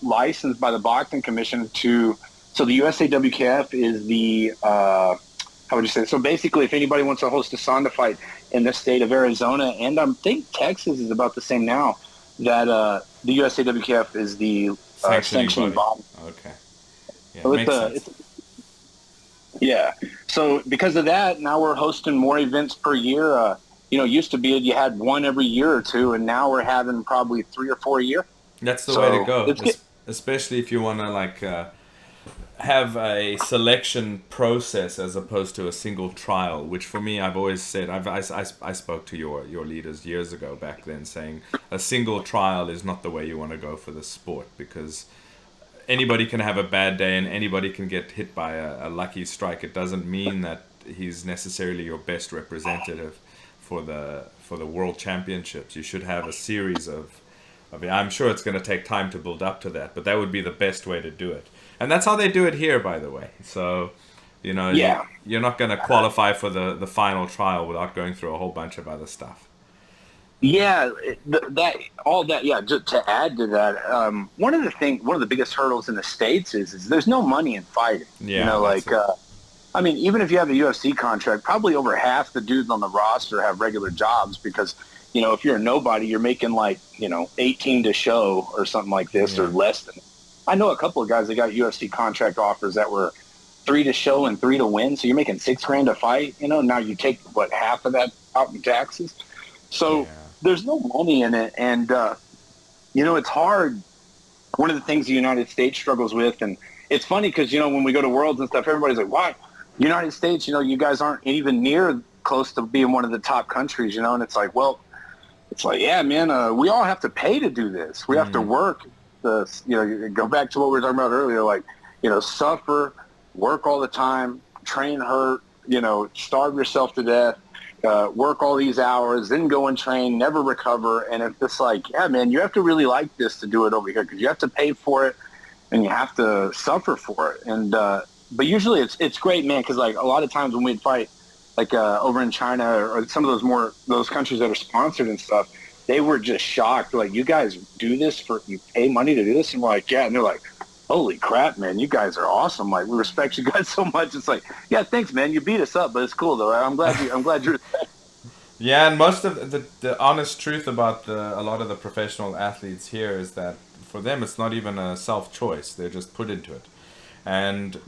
license by the boxing commission so the USAWKF is the, how would you say? So basically, if anybody wants to host a Sanda fight in the state of Arizona, and I think Texas is about the same now, that the USAWKF is the sanctioning body. Okay. Yeah, so makes sense. Yeah. So because of that, now we're hosting more events per year. Used to be you had one every year or two, and now we're having probably 3 or 4 a year. That's the way to go, especially if you want to have a selection process as opposed to a single trial, which for me, I've always said, I spoke to your leaders years ago back then saying a single trial is not the way you want to go for the sport, because anybody can have a bad day and anybody can get hit by a lucky strike. It doesn't mean that he's necessarily your best representative for the world championships. You should have a series of I'm sure it's going to take time to build up to that, but that would be the best way to do it. And that's how they do it here, by the way. So, you're not going to qualify for the final trial without going through a whole bunch of other stuff. Yeah, just to add to that, one of the biggest hurdles in the States is there's no money in fighting. Yeah, even if you have a UFC contract, probably over half the dudes on the roster have regular jobs because, if you're a nobody, you're making 18 to show or something like this or less than. I know a couple of guys that got UFC contract offers that were 3 to show and 3 to win, so you're making $6,000 to fight. Now you take half of that out in taxes. So there's no money in it, and it's hard. One of the things the United States struggles with, and it's funny because when we go to Worlds and stuff, everybody's like, "Why, United States? You guys aren't even near close to being one of the top countries." And it's like, well, yeah, man, we all have to pay to do this. We have to work. Go back to what we were talking about earlier, suffer, work all the time, train hurt, starve yourself to death. Work all these hours, then go and train, never recover. And if it's yeah, man, you have to really like this to do it over here because you have to pay for it and you have to suffer for it. And but usually it's great, man, because a lot of times when we'd fight over in China or some of those countries that are sponsored and stuff, they were just shocked. You guys do this you pay money to do this? And we're like, yeah. And they're like, holy crap, man, you guys are awesome. We respect you guys so much. It's yeah, thanks, man. You beat us up, but it's cool though. I'm glad you're. Yeah, and most of the honest truth about a lot of the professional athletes here is that for them it's not even a self-choice. They're just put into it. And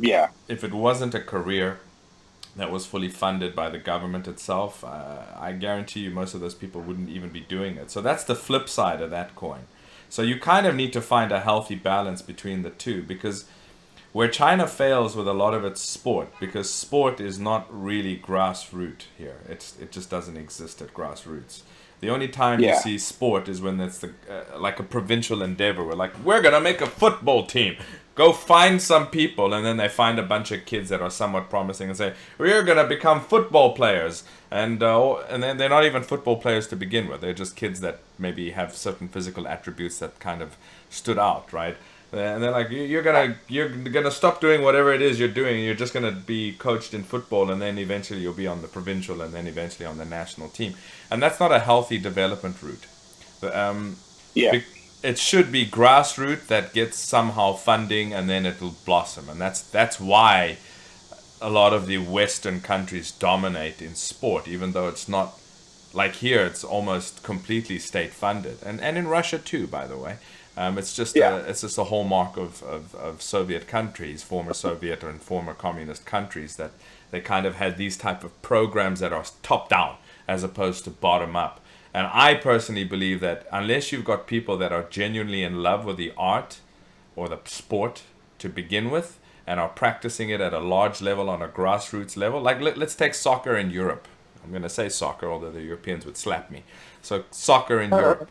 if it wasn't a career that was fully funded by the government itself, I guarantee you most of those people wouldn't even be doing it. So that's the flip side of that coin. So you kind of need to find a healthy balance between the two, because where China fails with a lot of its sport, because sport is not really grassroots here. It just doesn't exist at grassroots. The only time you see sport is when it's like a provincial endeavor. We're going to make a football team. Go find some people, and then they find a bunch of kids that are somewhat promising and say, we're going to become football players. And then they're not even football players to begin with. They're just kids that maybe have certain physical attributes that kind of stood out, right? And they're like, you're gonna stop doing whatever it is you're doing. You're just gonna be coached in football, and then eventually you'll be on the provincial, and then eventually on the national team. And that's not a healthy development route. It should be grassroots that gets somehow funding, and then it'll blossom. And that's why a lot of the Western countries dominate in sport, even though it's not like here. It's almost completely state funded, and in Russia too, by the way. It's just a hallmark of Soviet countries, former Soviet and former communist countries, that they kind of had these type of programs that are top down as opposed to bottom up. And I personally believe that unless you've got people that are genuinely in love with the art or the sport to begin with and are practicing it at a large level on a grassroots level, like let's take soccer in Europe. I'm going to say soccer, although the Europeans would slap me. So soccer in Europe.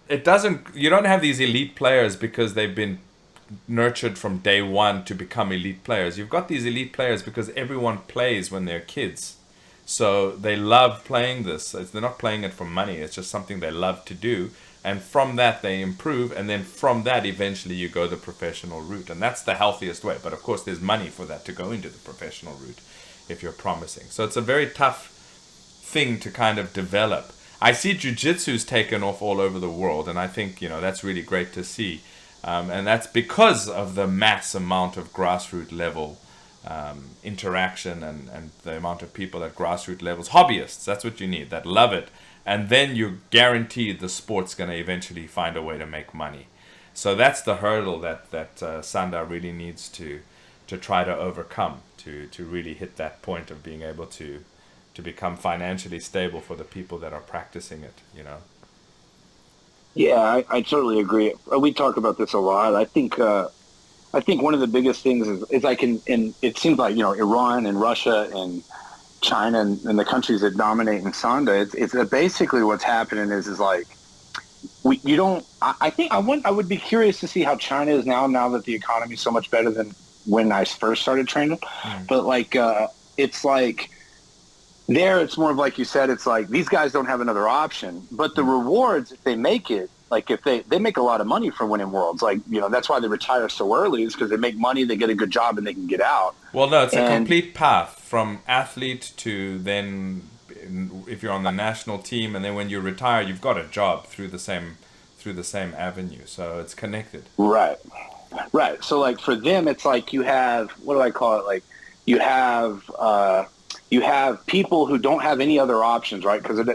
You don't have these elite players because they've been nurtured from day one to become elite players. You've got these elite players because everyone plays when they're kids. So they love playing this. They're not playing it for money. It's just something they love to do. And from that, they improve. And then from that, eventually, you go the professional route. And that's the healthiest way. But of course, there's money for that to go into the professional route if you're promising. So it's a very tough thing to kind of develop. I see jiu-jitsu's taken off all over the world. And I think, that's really great to see. And that's because of the mass amount of grassroots level interaction and the amount of people at grassroots levels, hobbyists, that's what you need, that love it. And then you're guaranteed the sport's going to eventually find a way to make money. So that's the hurdle that Sanda really needs to try to overcome, to really hit that point of being able to become financially stable for the people that are practicing it, Yeah, I totally agree. We talk about this a lot. I think one of the biggest things is like it seems like, Iran and Russia and China and the countries that dominate in Sanda, it's basically what's happening is like, I would be curious to see how China is now that the economy is so much better than when I first started training. But like, it's like, there, it's more of like you said, it's like these guys don't have another option. But the rewards, if they make it, like if they make a lot of money from winning worlds. Like, that's why they retire so early is because they make money, they get a good job, and they can get out. Well, no, it's a complete path from athlete to then if you're on the national team, and then when you retire, you've got a job through the same avenue. So it's connected. Right. So like for them, it's like you have, what do I call it? Like you have people who don't have any other options, right? Because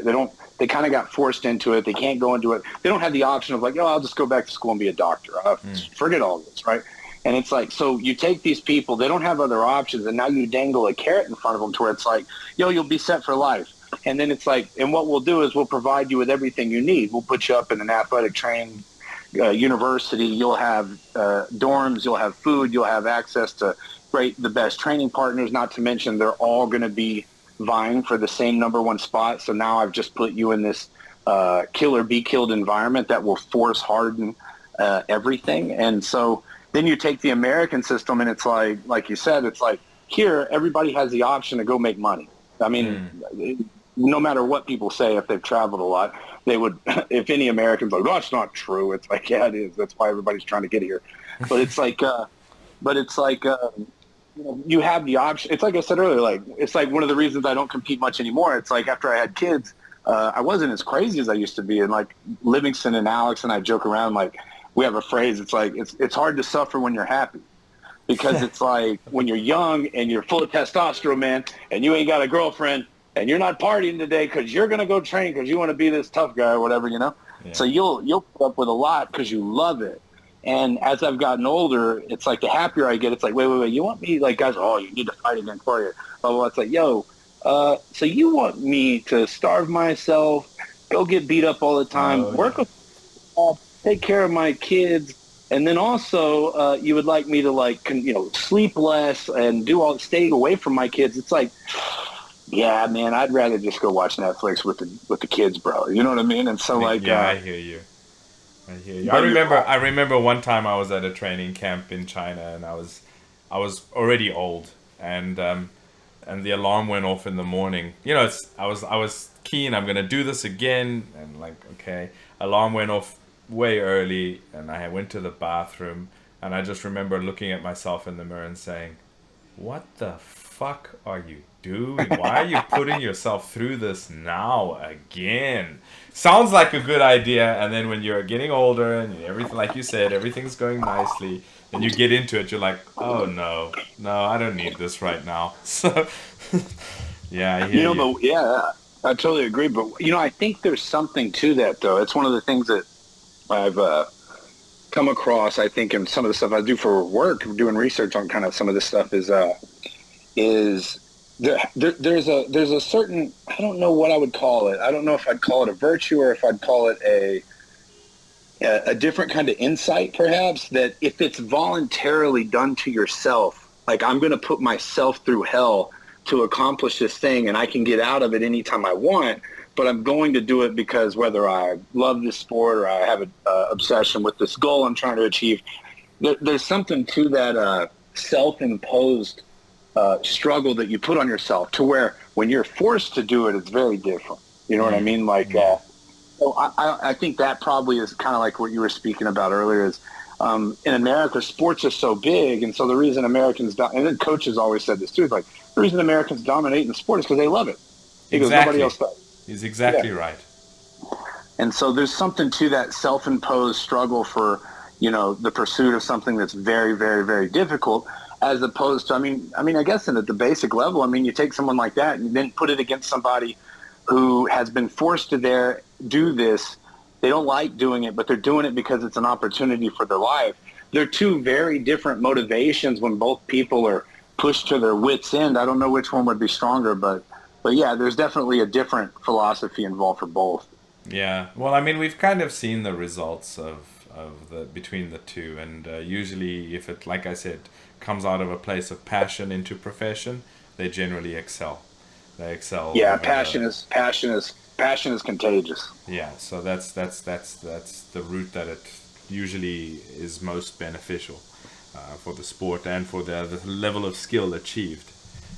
they kind of got forced into it. They can't go into it. They don't have the option of like, I'll just go back to school and be a doctor. Forget all this, right? And it's like, so you take these people, they don't have other options, and now you dangle a carrot in front of them to where it's like, you'll be set for life. And then it's like, and what we'll do is we'll provide you with everything you need. We'll put you up in an athletic training university. You'll have dorms. You'll have food. You'll have access to the best training partners, not to mention they're all going to be vying for the same number one spot. So now I've just put you in this kill or be killed environment that will force harden everything. And so then you take the American system, and it's like you said, it's like here everybody has the option to go make money. I mean, no matter what people say, if they've traveled a lot, they would, if any Americans like, that's not true. It's like, yeah, it is. That's why everybody's trying to get here. But it's like, you have the option. It's like I said earlier, like it's like one of the reasons I don't compete much anymore. It's like after I had kids, I wasn't as crazy as I used to be. And like Livingston and Alex and I joke around, like we have a phrase. It's like it's hard to suffer when you're happy, because it's like when you're young and you're full of testosterone, man, and you ain't got a girlfriend and you're not partying today because you're gonna go train because you want to be this tough guy or whatever, Yeah. So you'll put up with a lot because you love it. And as I've gotten older, it's like the happier I get, it's like, wait, you want me, like, guys, you need to fight against Corey. Blah, blah, blah. It's like, so you want me to starve myself, go get beat up all the time, work with take care of my kids, and then also you would like me to, like, sleep less and stay away from my kids. It's like, yeah, man, I'd rather just go watch Netflix with the kids, bro. You know what I mean? And so, like... Yeah, I hear you. I remember one time I was at a training camp in China, and I was already old, and the alarm went off in the morning. I was keen. I'm gonna do this again, and like, okay, alarm went off way early, and I went to the bathroom, and I just remember looking at myself in the mirror and saying, "What the fuck are you doing? Why are you putting yourself through this now again?" Sounds like a good idea, and then when you're getting older and everything, like you said, everything's going nicely, and you get into it, you're like, oh no, I don't need this right now. So, yeah, I hear you. But yeah, I totally agree. But I think there's something to that, though. It's one of the things that I've come across, I think, in some of the stuff I do for work, doing research on kind of some of this stuff is there's a certain, I don't know what I would call it. I don't know if I'd call it a virtue or if I'd call it a different kind of insight, perhaps, that if it's voluntarily done to yourself, like I'm going to put myself through hell to accomplish this thing and I can get out of it anytime I want, but I'm going to do it because whether I love this sport or I have an obsession with this goal I'm trying to achieve, there's something to that self-imposed struggle that you put on yourself, to where when you're forced to do it, it's very different. You know what I mean? Like, so I think that probably is kind of like what you were speaking about earlier is in America, sports are so big. And so the reason Americans, and then coaches always said this too, like the reason Americans dominate in sport is because they love it. Because nobody else does. He's exactly right. And so there's something to that self-imposed struggle for, the pursuit of something that's very, very, very difficult, as opposed to, I mean, I guess at the basic level, you take someone like that and then put it against somebody who has been forced to do this. They don't like doing it, but they're doing it because it's an opportunity for their life. They're two very different motivations when both people are pushed to their wits' end. I don't know which one would be stronger, but yeah, there's definitely a different philosophy involved for both. Yeah, well, we've kind of seen the results of between the two, and usually, if it, like I said, comes out of a place of passion into profession, they generally excel. They excel. Yeah, passion is contagious. Yeah, so that's the route that it usually is most beneficial for the sport and for the level of skill achieved.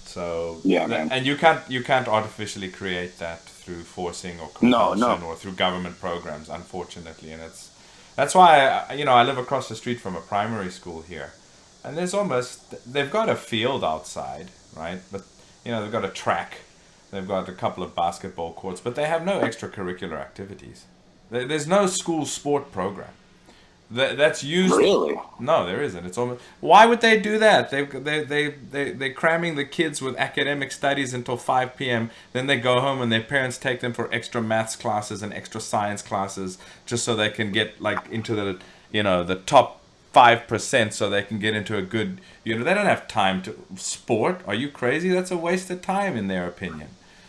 So yeah, man. And you can't artificially create that through forcing or compulsion or through government programs, unfortunately, and that's why I live across the street from a primary school here, and they've got a field outside, right? But they've got a track, they've got a couple of basketball courts, but they have no extracurricular activities. There's no school sport program. That's used. Really? No, there isn't. It's almost. Why would they do that? They're cramming the kids with academic studies until 5 p.m. Then they go home and their parents take them for extra maths classes and extra science classes just so they can get into the top 5%, so they can get into a good. They don't have time to sport. Are you crazy? That's a waste of time in their opinion.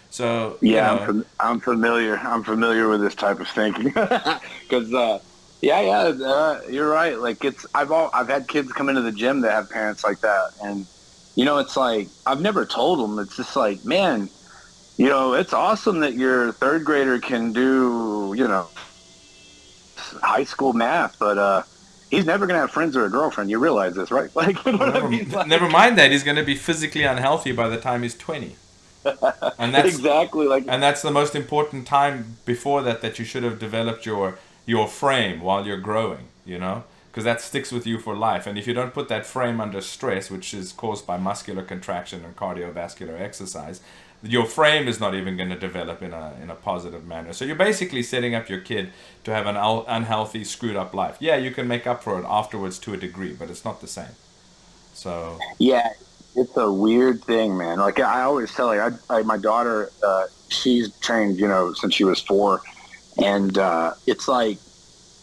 So yeah, I'm familiar. I'm familiar with this type of thinking because. You're right. Like I've had kids come into the gym that have parents like that, and it's like I've never told them. It's just like, man, it's awesome that your third grader can do high school math, but he's never gonna have friends or a girlfriend. You realize this, right? Like, never mind that he's gonna be physically unhealthy by the time he's 20. And that's exactly and that's the most important time before that you should have developed your frame while you're growing, because that sticks with you for life. And if you don't put that frame under stress, which is caused by muscular contraction and cardiovascular exercise, your frame is not even going to develop in a positive manner. So you're basically setting up your kid to have an unhealthy, screwed up life. Yeah, you can make up for it afterwards to a degree, but it's not the same. So yeah, it's a weird thing, man. Like I always tell her, my daughter, she's trained, since she was 4. And it's like,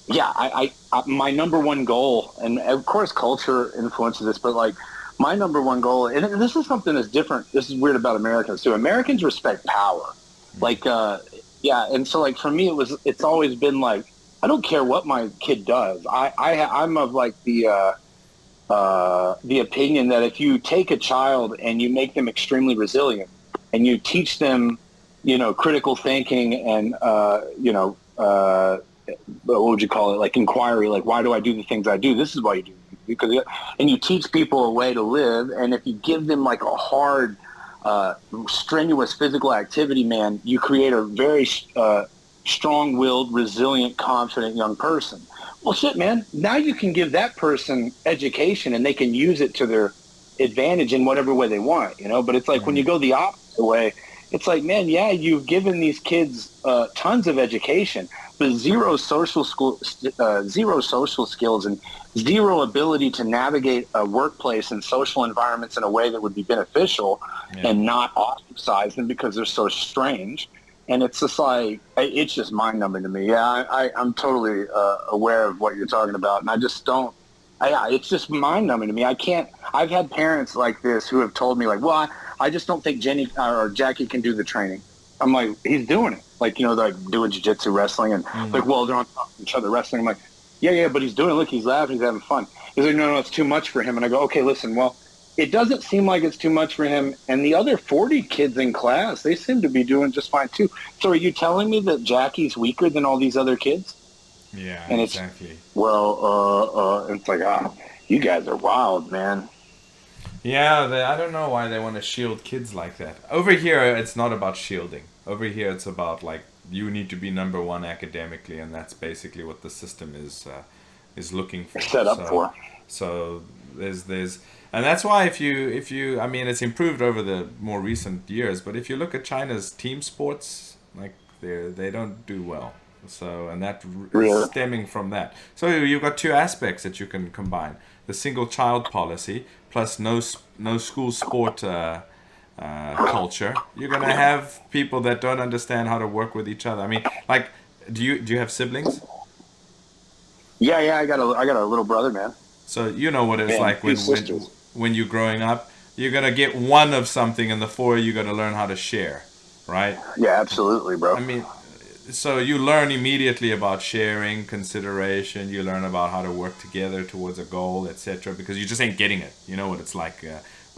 yeah, I my number one goal, and of course culture influences this, but like my number one goal, and this is something that's different. This is weird about Americans too. Americans respect power. Like, and so like for me, it's always been like, I don't care what my kid does. I'm of like the opinion that if you take a child and you make them extremely resilient and you teach them critical thinking and, what would you call it? Like inquiry, like, why do I do the things I do? This is why you do. And you teach people a way to live. And if you give them like a hard, strenuous physical activity, man, you create a very strong-willed, resilient, confident young person. Well, shit, man, now you can give that person education and they can use it to their advantage in whatever way they want, But it's like when you go the opposite way, it's like, man, yeah, you've given these kids tons of education, but zero social skills and zero ability to navigate a workplace and social environments in a way that would be beneficial and not ostracize them because they're so strange. And it's just like, it's just mind-numbing to me. Yeah, I'm totally aware of what you're talking about, and I just don't. It's just mind-numbing to me. I've had parents like this who have told me, like, well, I just don't think Jenny or Jackie can do the training. I'm like, he's doing it. Like, you know, like doing jiu-jitsu, wrestling, and like, well, they're on top of each other wrestling. I'm like, yeah, but he's doing it. Look, he's laughing, he's having fun. He's like, no, it's too much for him. And I go, okay, listen, well, it doesn't seem like it's too much for him. And the other 40 kids in class, they seem to be doing just fine too. So are you telling me that Jackie's weaker than all these other kids? Yeah, and exactly. It's like, you guys are wild, man. Yeah, I don't know why they want to shield kids like that. Over here, it's not about shielding. Over here, it's about, like, you need to be number one academically, and that's basically what the system is looking for. Set up for. So there's and that's why if you I mean, it's improved over the more recent years, but if you look at China's team sports, like, they don't do well. So, and that is stemming from that. So you've got two aspects that you can combine: the single child policy plus no school sport culture. You're gonna have people that don't understand how to work with each other. I mean, like, do you have siblings? Yeah, I got a little brother, man. So you know what it's like when you're growing up. You're gonna get one of something, and the four you're gonna learn how to share, right? Yeah, absolutely, bro. I mean, so you learn immediately about sharing, consideration. You learn about how to work together towards a goal, etc. Because you just ain't getting it. You know what it's like.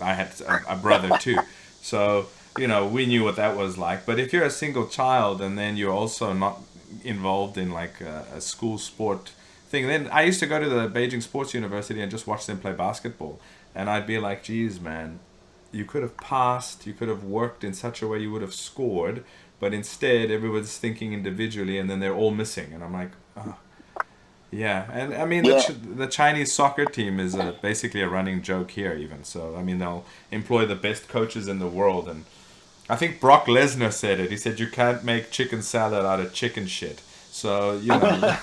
I had a brother too, so you know we knew what that was like. But if you're a single child and then you're also not involved in like a school sport thing, then I used to go to the Beijing Sports University and just watch them play basketball, and I'd be like, geez, man, you could have passed, you could have worked in such a way you would have scored. But instead, everyone's thinking individually, and then they're all missing. And I'm like, oh. Yeah. And I mean, the Chinese soccer team is basically a running joke here, even. So, I mean, they'll employ the best coaches in the world. And I think Brock Lesnar said it. He said, you can't make chicken salad out of chicken shit. So, you know.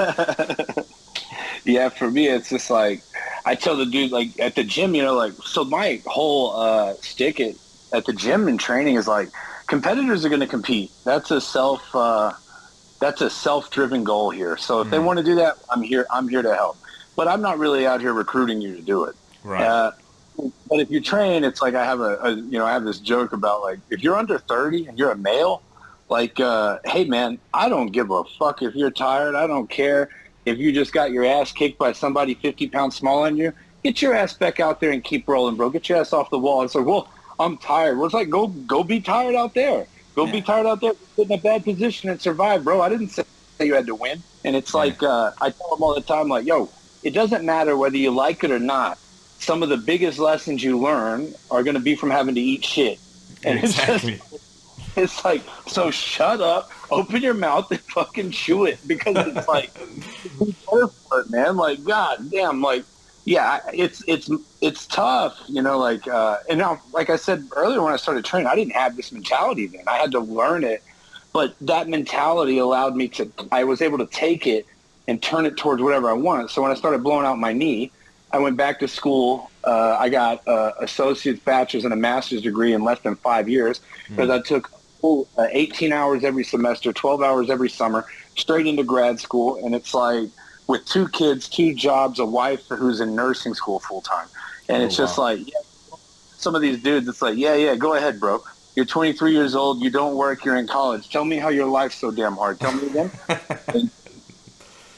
Yeah, for me, it's just like, I tell the dude, like, at the gym, you know, like, so my whole stick at the gym and training is like, competitors are going to compete. That's a self-driven goal here. So if they want to do that, I'm here to help. But I'm not really out here recruiting you to do it. Right. But if you train, it's like I have this joke about, like, if you're under 30 and you're a male, like, hey man, I don't give a fuck if you're tired. I don't care if you just got your ass kicked by somebody 50 pounds smaller than you. Get your ass back out there and keep rolling, bro. Get your ass off the wall. It's like, well, I'm tired. Well, it's like, go be tired out there. Be tired out there. Get in a bad position and survive, bro. I didn't say you had to win. And it's like, I tell them all the time, like, yo, it doesn't matter whether you like it or not. Some of the biggest lessons you learn are going to be from having to eat shit. And exactly. It's like, so shut up, open your mouth and fucking chew it. Because it's like, man, like, god damn, like, yeah, it's tough, you know, like, and now, like I said earlier when I started training, I didn't have this mentality then. I had to learn it, but that mentality allowed me I was able to take it and turn it towards whatever I wanted. So when I started blowing out my knee, I went back to school. I got associate's, bachelor's, and a master's degree in less than 5 years because I took 18 hours every semester, 12 hours every summer, straight into grad school, and it's like, with 2 kids, 2 jobs, a wife who's in nursing school full time. And it's just like, some of these dudes, it's like, yeah, go ahead, bro. You're 23 years old. You don't work. You're in college. Tell me how your life's so damn hard. Tell me again.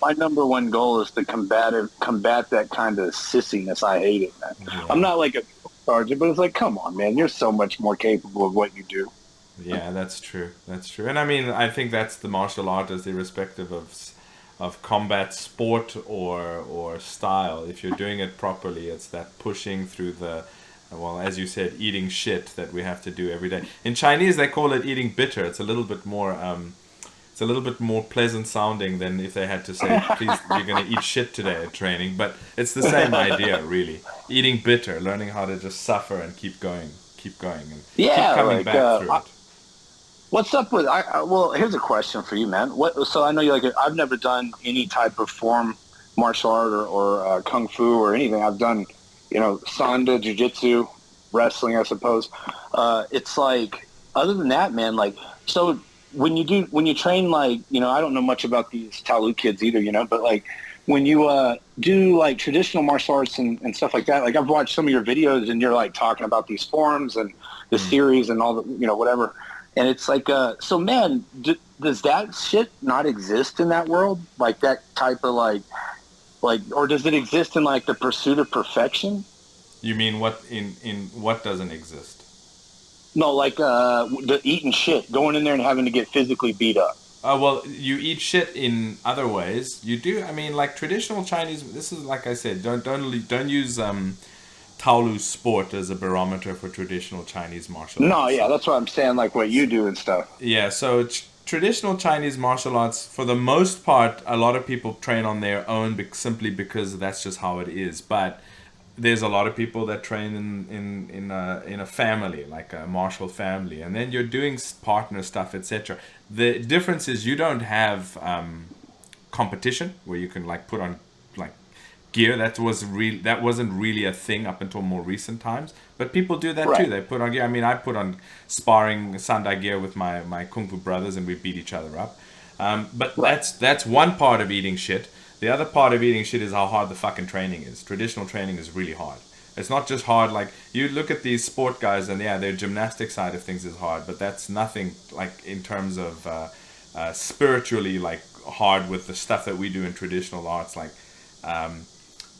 My number one goal is to combat that kind of sissiness. I hate it, man. Yeah. I'm not like a sergeant, but it's like, come on, man. You're so much more capable of what you do. Yeah, that's true. And I mean, I think that's the martial artist, irrespective of combat sport or style. If you're doing it properly, it's that pushing through the, well, as you said, eating shit that we have to do every day. In Chinese, they call it eating bitter. It's a little bit more pleasant sounding than if they had to say, please, you're going to eat shit today at training. But it's the same idea, really. Eating bitter, learning how to just suffer and keep going, and keep coming back through it. What's up with? Well, here's a question for you, man. So I know you I've never done any type of form, martial art or kung fu or anything. I've done, you know, Sanda, jiu-jitsu, wrestling, I suppose. It's like, other than that, man. Like, so when you train, like, you know, I don't know much about these Talu kids either, you know, but like when you do like traditional martial arts and stuff like that. Like, I've watched some of your videos and you're like talking about these forms and the series and all the, you know, whatever. And it's like, so man, does that shit not exist in that world? Like that type of like, or does it exist in like the pursuit of perfection? You mean what in what doesn't exist? No, like the eating shit, going in there and having to get physically beat up. Well, you eat shit in other ways. You do. I mean, like traditional Chinese. This is like I said. Don't use Taolu sport as a barometer for traditional Chinese martial arts. No, yeah, that's what I'm saying. Like what you do and stuff. Yeah. So traditional Chinese martial arts, for the most part, a lot of people train on their own simply because that's just how it is. But there's a lot of people that train in a family, like a martial family, and then you're doing partner stuff, etc. The difference is you don't have competition where you can like put on like gear. That wasn't really a thing up until more recent times. But people do that too. They put on gear. I mean, I put on sparring Sanda gear with my Kung Fu brothers, and we beat each other up. But that's one part of eating shit. The other part of eating shit is how hard the fucking training is. Traditional training is really hard. It's not just hard, like, you look at these sport guys and yeah, their gymnastic side of things is hard, but that's nothing, like, in terms of spiritually, like, hard with the stuff that we do in traditional arts. Like,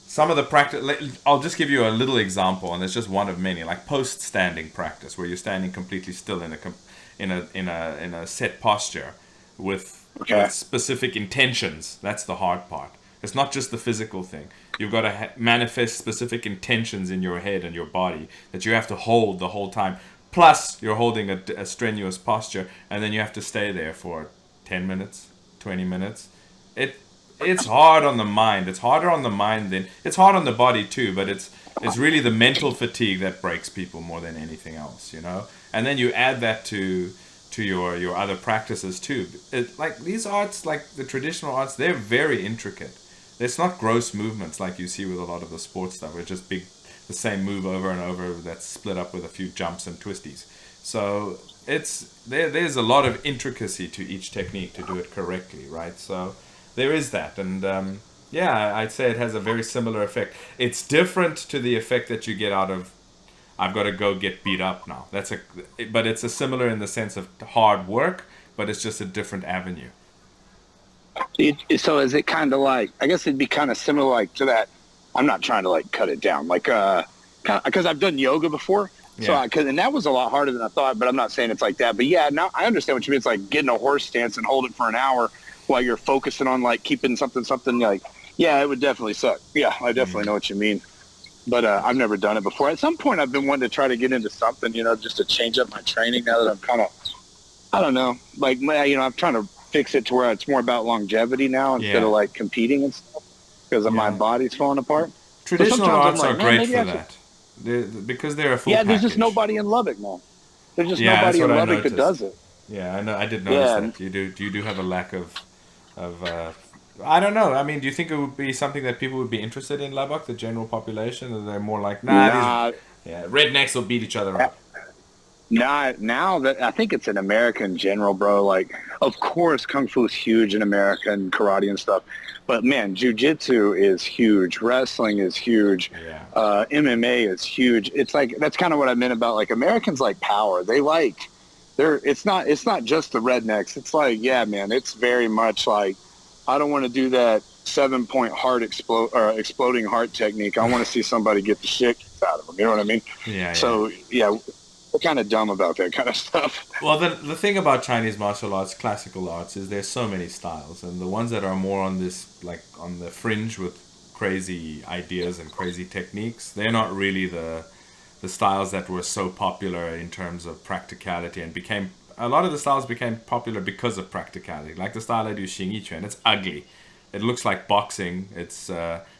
some of the practice, I'll just give you a little example, and it's just one of many, like post-standing practice, where you're standing completely still in a set posture with specific intentions. That's the hard part. It's not just the physical thing. You've got to manifest specific intentions in your head and your body that you have to hold the whole time. Plus, you're holding a strenuous posture, and then you have to stay there for 10 minutes, 20 minutes. It's hard on the mind. It's harder on the mind than... It's hard on the body too, but it's really the mental fatigue that breaks people more than anything else, you know? And then you add that to your other practices too. Like these arts, like the traditional arts, they're very intricate. It's not gross movements like you see with a lot of the sports stuff. It's just the same move over and over that's split up with a few jumps and twisties. So there's a lot of intricacy to each technique to do it correctly, right? So there is that, and I'd say it has a very similar effect. It's different to the effect that you get out of I've got to go get beat up now. But it's a similar in the sense of hard work, but it's just a different avenue. So is it kind of like, I guess it'd be kind of similar like to that. I'm not trying to like cut it down, like because I've done yoga before, and that was a lot harder than I thought. But I'm not saying it's like that. But yeah, now I understand what you mean. It's like getting a horse stance and hold it for an hour while you're focusing on like keeping something like. Yeah, it would definitely suck. Yeah, I definitely know what you mean. But I've never done it before. At some point, I've been wanting to try to get into something, you know, just to change up my training now that I'm kind of, I don't know, like, you know, I'm trying to fix it to where it's more about longevity now instead of, like, competing and stuff because of my body's falling apart. Traditional arts are great for that because they're a full package. There's just nobody in Lubbock now. There's just nobody in Lubbock that does it. Yeah, I know. I did notice that. You do have a lack of I don't know. I mean, do you think it would be something that people would be interested in, Lubbock, the general population? Or they're more like, rednecks will beat each other up. Now that I think it's in America in general, bro. Like, of course, Kung Fu is huge in America and karate and stuff. But, man, JiuJitsu is huge. Wrestling is huge. Yeah. MMA is huge. It's like, that's kind of what I meant about, like, Americans like power. It's not just the rednecks. It's like, yeah, man, it's very much like, I don't want to do that 7-point heart exploding heart technique. I want to see somebody get the shit out of them. You know what I mean? Yeah. So, we're kind of dumb about that kind of stuff. Well, the thing about Chinese martial arts, classical arts, is there's so many styles. And the ones that are more on this, like, on the fringe with crazy ideas and crazy techniques, they're not really the styles that were so popular in terms of practicality and became... A lot of the styles became popular because of practicality. Like the style I do, Xingyi, it's ugly. It looks like boxing.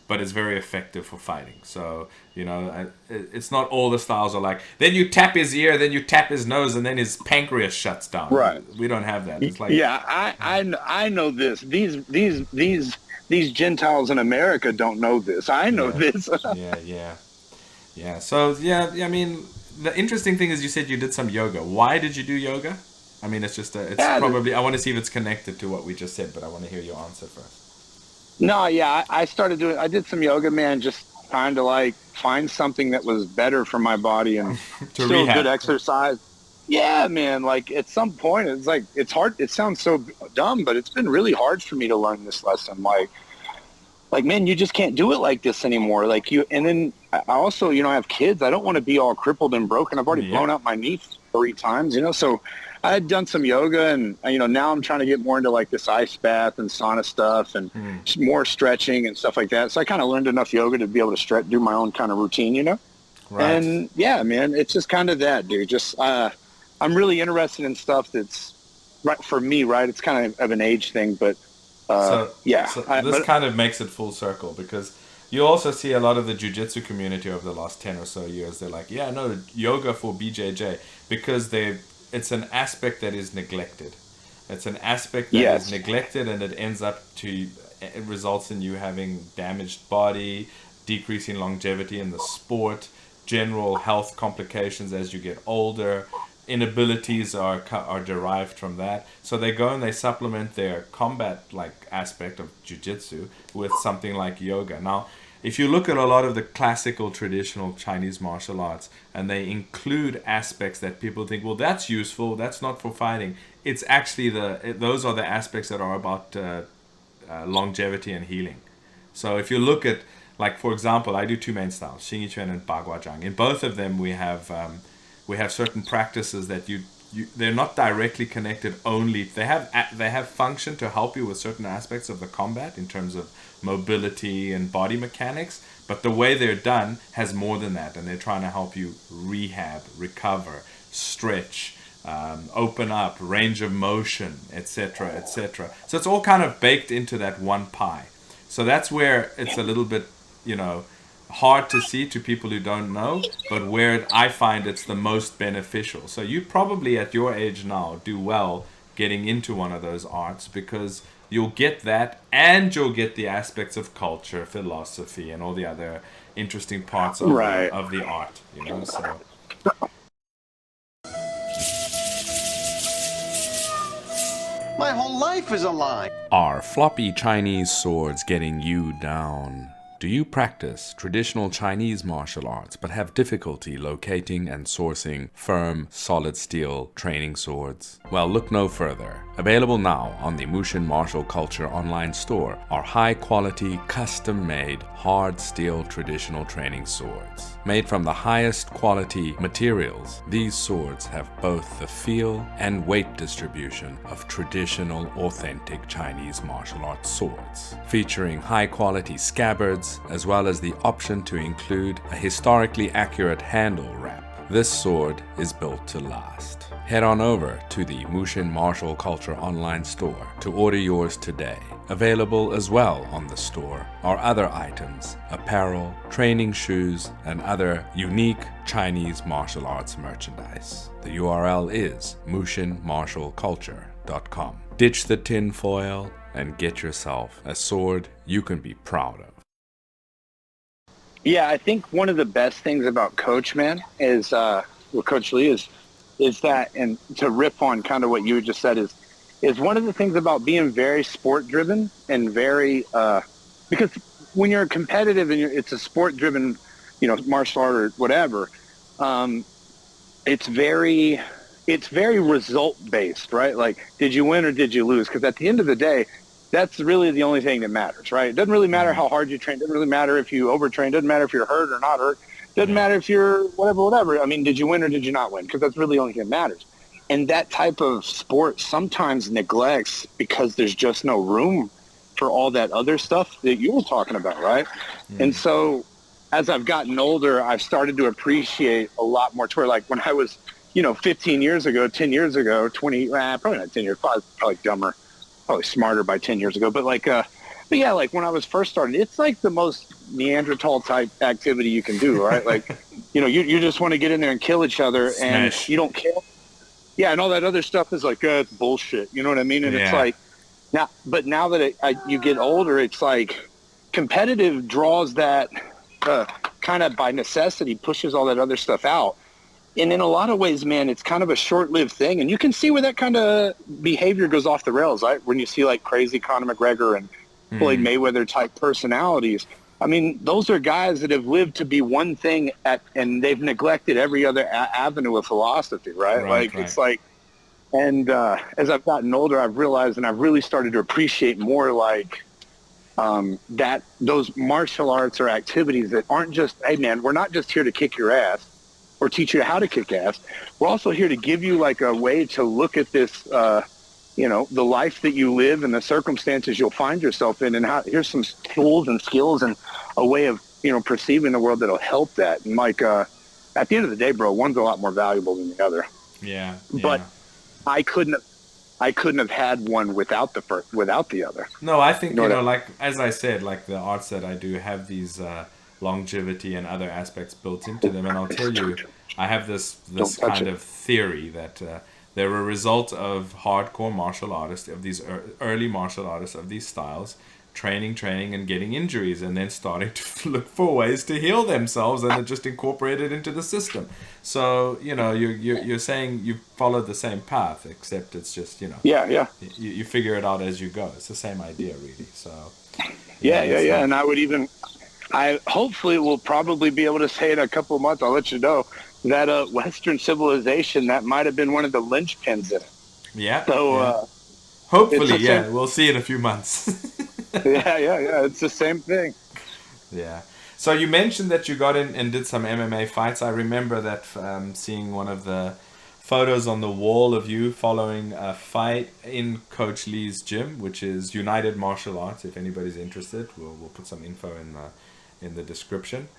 But it's very effective for fighting. So, you know, it's not all the styles are like, then you tap his ear, then you tap his nose, and then his pancreas shuts down. Right. We don't have that. It's like, I know this. These Gentiles in America don't know this. I know this. Yeah. So, I mean, the interesting thing is you said you did some yoga. Why did you do yoga? I mean, it's probably, I want to see if it's connected to what we just said, but I want to hear your answer first. No, I did some yoga, man, just trying to like find something that was better for my body and still rehab. good exercise. Yeah, man, like at some point it's like, it's hard. It sounds so dumb, but it's been really hard for me to learn this lesson. Like, man, you just can't do it like this anymore. Like and then I also, I have kids. I don't want to be all crippled and broken. I've already blown out my knee 3 times, so I had done some yoga and, now I'm trying to get more into like this ice bath and sauna stuff and more stretching and stuff like that. So I kind of learned enough yoga to be able to do my own kind of routine, Right. And yeah, man, it's just kind of that, dude. Just, I'm really interested in stuff that's right for me, right? It's kind of an age thing, but this kind of makes it full circle, because you also see a lot of the jiu-jitsu community over the last 10 or so years. They're like, yoga for BJJ, because it's an aspect that is neglected. It's an aspect that is neglected, and it results in you having damaged body, decreasing longevity in the sport, general health complications as you get older. Inabilities are derived from that. So they go and they supplement their combat-like aspect of jiu-jitsu with something like yoga. Now, if you look at a lot of the classical traditional Chinese martial arts, and they include aspects that people think, well, that's useful, that's not for fighting. It's actually those are the aspects that are about longevity and healing. So if you look at, like, for example, I do 2 main styles, Xingyi and Bagua Zhang. In both of them, we have certain practices that they're not directly connected only. They have function to help you with certain aspects of the combat in terms of mobility and body mechanics, but the way they're done has more than that, and they're trying to help you rehab, recover, stretch, open up, range of motion, etc., etc. So it's all kind of baked into that one pie. So that's where it's a little bit, hard to see to people who don't know, but where I find it's the most beneficial. So you probably at your age now do well getting into one of those arts, because you'll get that, and you'll get the aspects of culture, philosophy, and all the other interesting parts of the art. So. My whole life is a lie. Are floppy Chinese swords getting you down? Do you practice traditional Chinese martial arts but have difficulty locating and sourcing firm, solid steel training swords? Well, look no further. Available now on the Mushin Martial Culture online store are high-quality, custom-made, hard steel traditional training swords. Made from the highest quality materials, these swords have both the feel and weight distribution of traditional, authentic Chinese martial arts swords, featuring high-quality scabbards, as well as the option to include a historically accurate handle wrap. This sword is built to last. Head on over to the Mushin Martial Culture online store to order yours today. Available as well on the store are other items, apparel, training shoes, and other unique Chinese martial arts merchandise. The URL is mushinmartialculture.com. Ditch the tin foil and get yourself a sword you can be proud of. Yeah, I think one of the best things about Coach, man, is Coach Lee is that, and to riff on kind of what you just said, is one of the things about being very sport driven and very because when you're competitive and it's a sport driven, martial art or whatever, it's very result based, right? Like, did you win or did you lose? Because at the end of the day, that's really the only thing that matters, right? It doesn't really matter how hard you train. It doesn't really matter if you overtrain. It doesn't matter if you're hurt or not hurt. It doesn't matter if you're whatever. I mean, did you win or did you not win? Because that's really the only thing that matters. And that type of sport sometimes neglects, because there's just no room for all that other stuff that you were talking about, right? And so as I've gotten older, I've started to appreciate a lot more, to where, like, when I was, 15 years ago, 10 years ago, 20, probably not 10 years, probably dumber. Probably smarter by 10 years ago, but like when I was first starting, it's like the most Neanderthal type activity you can do, right? Like, you just want to get in there and kill each other, and you don't care. Yeah, and all that other stuff is like, it's bullshit. You know what I mean? And it's like, now that you get older, it's like competitive draws that kind of by necessity pushes all that other stuff out. And in a lot of ways, man, it's kind of a short-lived thing. And you can see where that kind of behavior goes off the rails, right? When you see like crazy Conor McGregor and Floyd Mayweather type personalities, I mean, those are guys that have lived to be one thing and they've neglected every other avenue of philosophy, right? It's like, and as I've gotten older, I've realized, and I've really started to appreciate more like that those martial arts or activities that aren't just, hey man, we're not just here to kick your ass or teach you how to kick ass. We're also here to give you like a way to look at this, the life that you live and the circumstances you'll find yourself in, and here's some tools and skills and a way of, perceiving the world that'll help that. And like, at the end of the day, bro, one's a lot more valuable than the other. Yeah. But I couldn't have had one without the other. No, I think, like, as I said, like the arts that I do have these longevity and other aspects built into them. And I'll tell you, I have this kind of theory that they're a result of hardcore martial artists, of these early martial artists of these styles, training and getting injuries, and then starting to look for ways to heal themselves, and then just incorporate it into the system. So, you're saying you followed the same path, except it's just, you figure it out as you go. It's the same idea, really. So yeah. And I hopefully will probably be able to say in a couple of months, I'll let you know, that Western civilization, that might have been one of the linchpins in it. Yeah. So hopefully, we'll see in a few months. yeah. It's the same thing. Yeah. So you mentioned that you got in and did some MMA fights. I remember that seeing one of the photos on the wall of you following a fight in Coach Lee's gym, which is United Martial Arts. If anybody's interested, we'll put some info in the description.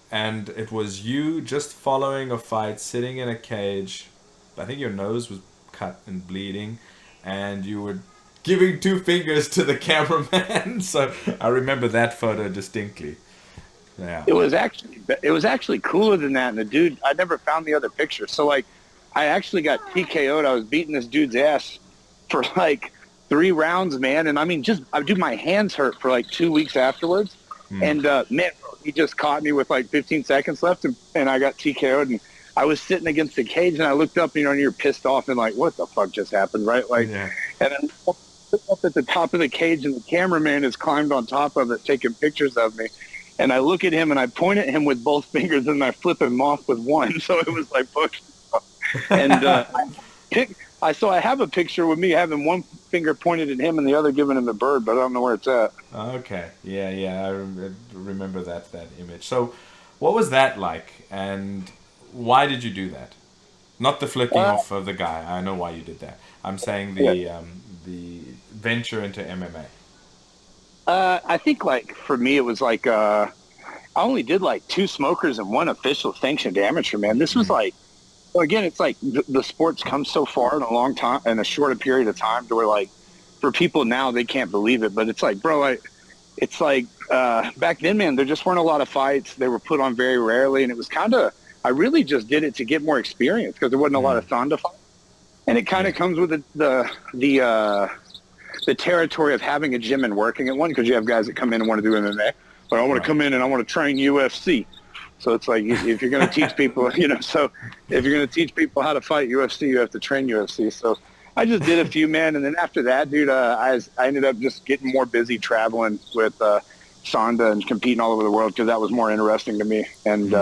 And it was you just following a fight, sitting in a cage. I think your nose was cut and bleeding, and you were giving 2 fingers to the cameraman. So I remember that photo distinctly. Yeah. It was actually cooler than that. And the dude, I never found the other picture. So like, I actually got TKO'd. I was beating this dude's ass for like 3 rounds, man. And I mean, my hands hurt for like 2 weeks afterwards. And man, he just caught me with like 15 seconds left, and I got TKO'd. And I was sitting against the cage, and I looked up, and you're pissed off and like, what the fuck just happened, right? Like, and then up at the top of the cage, and the cameraman has climbed on top of it, taking pictures of me. And I look at him, and I point at him with both fingers, and I flip him off with one. So it was like, fuck. And I have a picture with me having one finger pointed at him and the other giving him the bird, but I don't know where it's at. Okay. Yeah. I remember that image. So what was that like, and why did you do that? Not the flicking off of the guy. I know why you did that. I'm saying the venture into MMA. I think, like, for me, it was like I only did like 2 smokers and 1 official sanctioned amateur, man. This was like, well, again, it's like the sport's come so far in a shorter period of time to where, like, for people now, they can't believe it. But it's like, bro, it's like back then, man, there just weren't a lot of fights. They were put on very rarely. And it was kind of, I really just did it to get more experience because there wasn't a lot of Sanda fights. And it kind of comes with the territory of having a gym and working at one, because you have guys that come in and want to do MMA. But I want to come in and I want to train UFC. So it's like, if you're going to teach people, so if you're going to teach people how to fight UFC, you have to train UFC. So I just did a few, man. And then after that, dude, I ended up just getting more busy traveling with Sanda and competing all over the world, because that was more interesting to me. And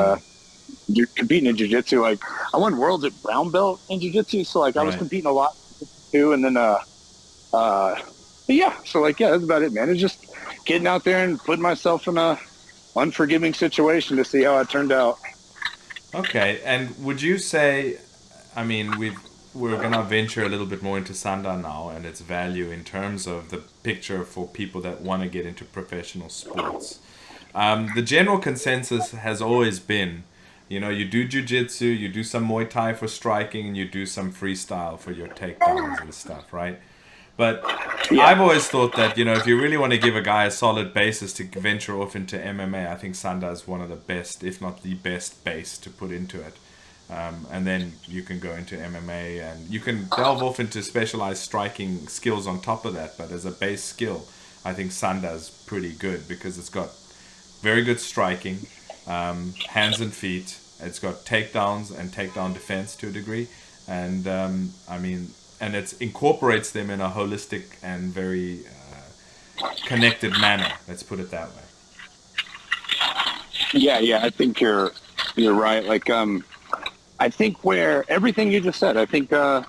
competing in jiu-jitsu, like, I won worlds at brown belt in jiu-jitsu. So like I was competing a lot too. And then, that's about it, man. It's just getting out there and putting myself in a unforgiving situation to see how it turned out. Okay, and would you say, I mean, we're going to venture a little bit more into Sanda now and its value in terms of the picture for people that want to get into professional sports. The general consensus has always been, you do jiu-jitsu, you do some Muay Thai for striking, and you do some freestyle for your takedowns and stuff, right? But I've always thought that, if you really want to give a guy a solid basis to venture off into MMA, I think Sanda is one of the best, if not the best base to put into it. And then you can go into MMA and you can delve off into specialized striking skills on top of that. But as a base skill, I think Sanda is pretty good because it's got very good striking, hands and feet. It's got takedowns and takedown defense to a degree. And and it incorporates them in a holistic and very connected manner. Let's put it that way. Yeah. I think you're right. Like, I think where everything you just said, I think that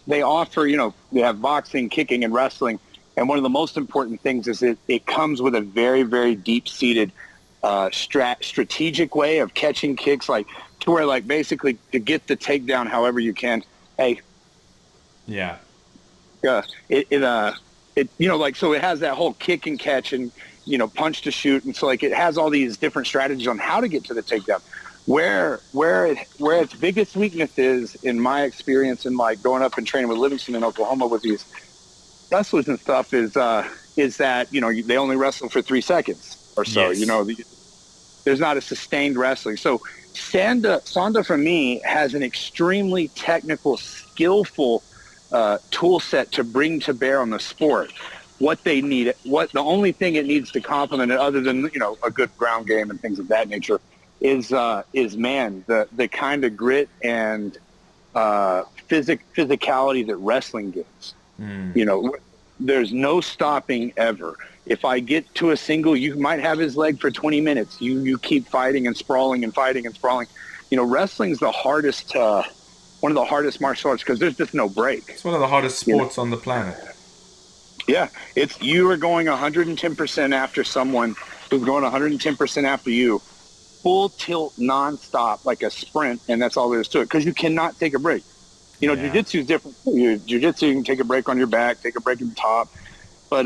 they offer, they have boxing, kicking, and wrestling. And one of the most important things is it comes with a very, very deep-seated strategic way of catching kicks, like to where, like, basically to get the takedown however you can. Hey. Yeah. Like, so it has that whole kick and catch and, punch to shoot. And so, like, it has all these different strategies on how to get to the takedown. Where its biggest weakness is, in my experience, in like going up and training with Livingston in Oklahoma with these wrestlers and stuff, is that they only wrestle for 3 seconds or so. Yes. There's not a sustained wrestling. So Sanda for me has an extremely technical, skillful tool set to bring to bear on the sport. What they need, the only thing it needs to complement it, other than a good ground game and things of that nature, is the kind of grit and physicality that wrestling gives. There's no stopping ever. If I get to a single, you might have his leg for 20 minutes. You keep fighting and sprawling and fighting and sprawling. Wrestling's the hardest, one of the hardest martial arts, because there's just no break. It's one of the hardest sports on the planet. Yeah, you are going 110% after someone who's going 110% after you. Full tilt, nonstop, like a sprint, and that's all there is to it, because you cannot take a break. Jiu-jitsu is different. Jiu-jitsu, you can take a break on your back, take a break in the top. But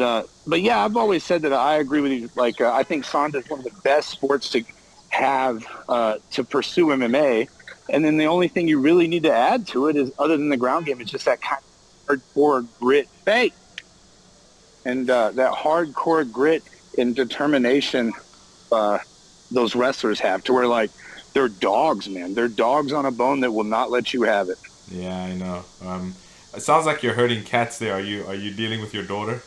yeah, I've always said that I agree with you. Like, I think Sanda is one of the best sports to have to pursue MMA. And then the only thing you really need to add to it is, other than the ground game, is just that kind of hardcore grit faith. And that hardcore grit and determination those wrestlers have, to where, like, they're dogs, man. They're dogs on a bone that will not let you have it. Yeah, I know. It sounds like you're herding cats there. Are you dealing with your daughter?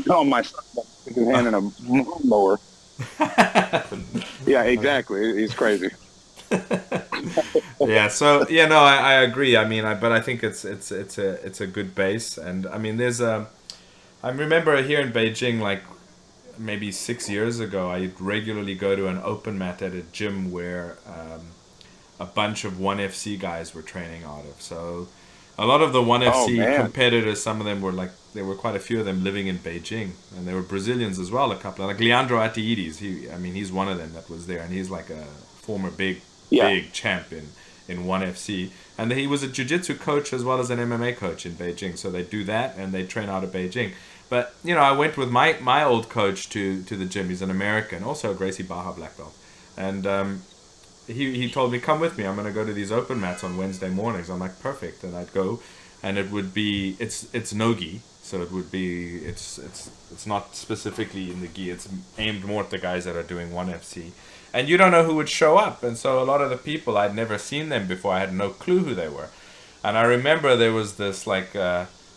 No, my son has his hand in a mower. Yeah, exactly. He's crazy. Yeah. So no, I agree. I mean, but I think it's a good base, and I mean, I remember here in Beijing, like maybe 6 years ago, I'd regularly go to an open mat at a gym where a bunch of 1FC guys were training out of. So a lot of the 1FC competitors, some of them were there were quite a few of them living in Beijing, and they were Brazilians as well, a couple. Like Leandro Ateides, he's one of them that was there, and he's like a former big champ in 1FC. And he was a jiu-jitsu coach as well as an MMA coach in Beijing. So they do that, and they train out of Beijing. But, I went with my old coach to the gym. He's an American, also a Gracie Barra black belt. And he told me, come with me. I'm going to go to these open mats on Wednesday mornings. I'm like, perfect. And I'd go, and it would be, it's no-gi. So it would be, it's not specifically in the gi. It's aimed more at the guys that are doing 1FC. And you don't know who would show up. And so a lot of the people, I'd never seen them before. I had no clue who they were. And I remember there was this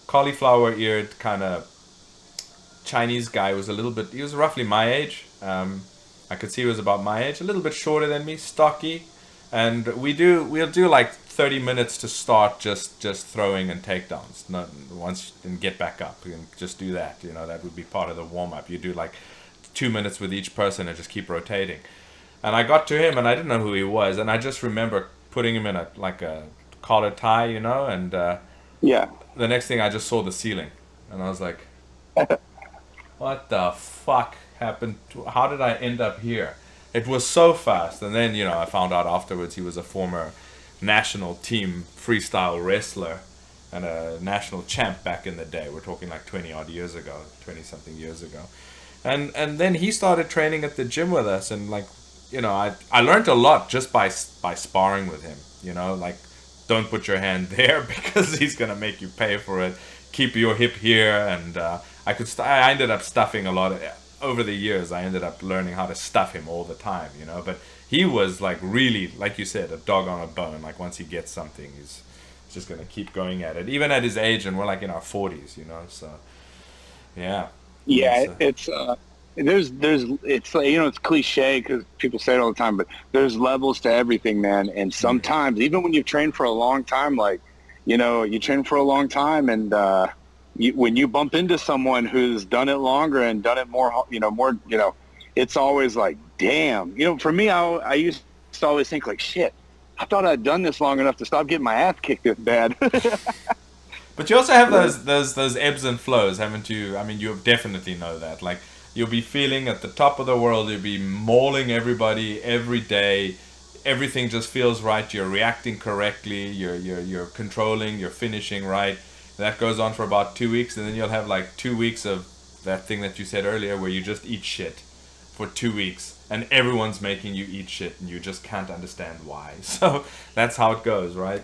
cauliflower-eared kind of Chinese guy. He was roughly my age. I could see he was about my age, a little bit shorter than me, stocky. And we'll do like 30 minutes to start just throwing and takedowns. And get back up and just do that. That would be part of the warm-up. You do like 2 minutes with each person and just keep rotating. And I got to him, and I didn't know who he was. And I just remember putting him in a collar tie, and the next thing I just saw the ceiling. And I was like, what the fuck happened? How did I end up here? It was so fast. And then, I found out afterwards he was a former national team freestyle wrestler and a national champ back in the day. We're talking like 20-something years ago. And then he started training at the gym with us, and I learned a lot just by sparring with him. Don't put your hand there because he's gonna make you pay for it. Keep your hip here, and I ended up stuffing a lot over the years. I ended up learning how to stuff him all the time, But he was really, like you said, a dog on a bone. Like once he gets something, he's just gonna keep going at it, even at his age, and we're like in our 40s, So yeah. Yeah, it's it's cliche because people say it all the time, but there's levels to everything, man. And sometimes, even when you've trained for a long time, you train for a long time, and when you bump into someone who's done it longer and done it more, it's always like, damn. For me, I used to always think like, shit, I thought I'd done this long enough to stop getting my ass kicked this bad. But you also have those ebbs and flows, haven't you? I mean, you definitely know that. Like, you'll be feeling at the top of the world, you'll be mauling everybody every day. Everything just feels right. You're reacting correctly. You're controlling. You're finishing right. That goes on for about 2 weeks, and then you'll have like 2 weeks of that thing that you said earlier, where you just eat shit for 2 weeks, and everyone's making you eat shit, and you just can't understand why. So that's how it goes, right?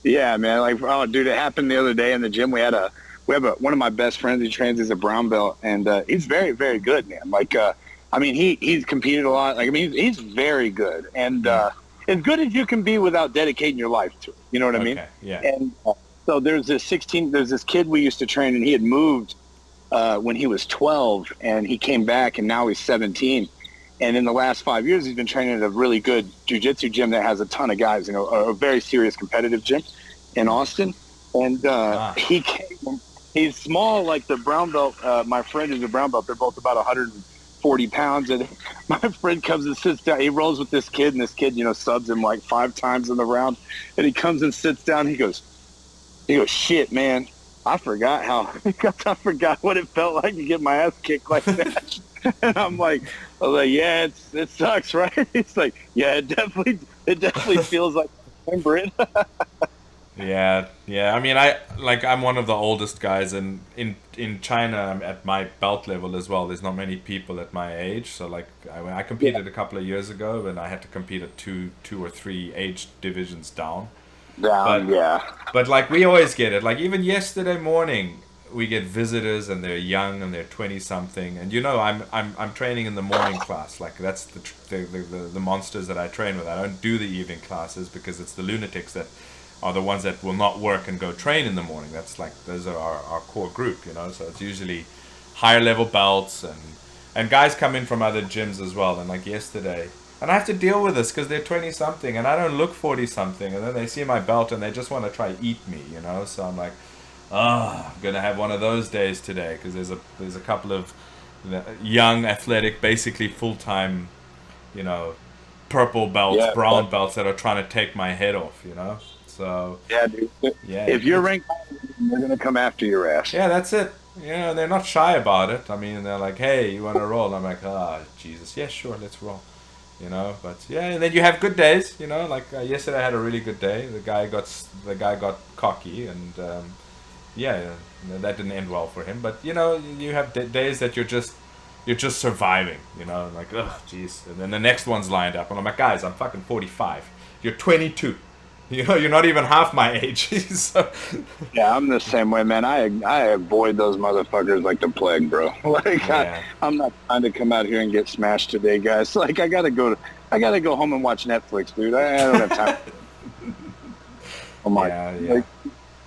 Yeah, man. Like, oh, dude, it happened the other day in the gym. We have one of my best friends who trains as a brown belt, and he's very, very good, man. Like, I mean, he's competed a lot. Like, I mean, he's very good, and as good as you can be without dedicating your life to it. You know what I mean? Yeah. And so there's this kid we used to train, and he had moved when he was 12, and he came back, and now he's 17. And in the last 5 years, he's been training at a really good jiu-jitsu gym that has a ton of guys, a very serious competitive gym in Austin. And he's small, like the brown belt. My friend is a brown belt. They're both about 140 pounds. And my friend comes and sits down. He rolls with this kid, and this kid, subs him like 5 times in the round. And he comes and sits down. He goes, shit, man. I forgot what it felt like to get my ass kicked like that. And I was like, yeah, it sucks, right? It's like, yeah, it definitely feels like I remember it. Yeah. I mean, I'm one of the oldest guys, and in China, I'm at my belt level as well. There's not many people at my age, so like I competed a couple of years ago, and I had to compete at two or three age divisions down. But like, we always get it. Like, even yesterday morning, we get visitors, and they're young, and they're 20-something, and I'm training in the morning class. Like, that's the monsters that I train with. I don't do the evening classes because it's the lunatics that are the ones that will not work and go train in the morning. That's like, those are our core group, so it's usually higher level belts, and guys come in from other gyms as well. And like yesterday, and I have to deal with this because they're 20-something, and I don't look 40-something, and then they see my belt and they just want to try eat me, So I'm like, I'm gonna have one of those days today, because there's a couple of young, athletic, basically full-time, purple belts, brown belts that are trying to take my head off, So yeah, dude. Yeah, if you're ranked, they're gonna come after your ass. Yeah, that's it. They're not shy about it. I mean, they're like, hey, you want to roll? I'm like, Jesus, yeah, sure, let's roll. But yeah, and then you have good days. Like yesterday, I had a really good day. The guy got cocky, and that didn't end well for him. But you have days that you're just surviving. Like, oh, jeez. And then the next one's lined up, and I'm like, guys, I'm fucking 45. You're 22. You're not even half my age. So. Yeah, I'm the same way, man. I avoid those motherfuckers like the plague, bro. Like, yeah. I'm not trying to come out here and get smashed today, guys. Like, I gotta go home and watch Netflix, dude. I don't have time. Oh my! Yeah. Like,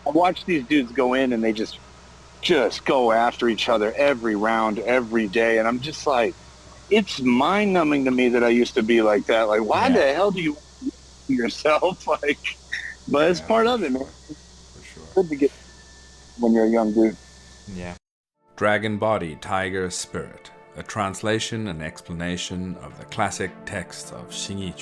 I watch these dudes go in, and they just go after each other every round, every day, and I'm just like, it's mind-numbing to me that I used to be like that. Like, why the hell do you yourself? Like, but it's part of it, man. For sure. Good to get when you're a young dude. Yeah. Dragon Body, Tiger Spirit, a translation and explanation of the classic text of Xingyi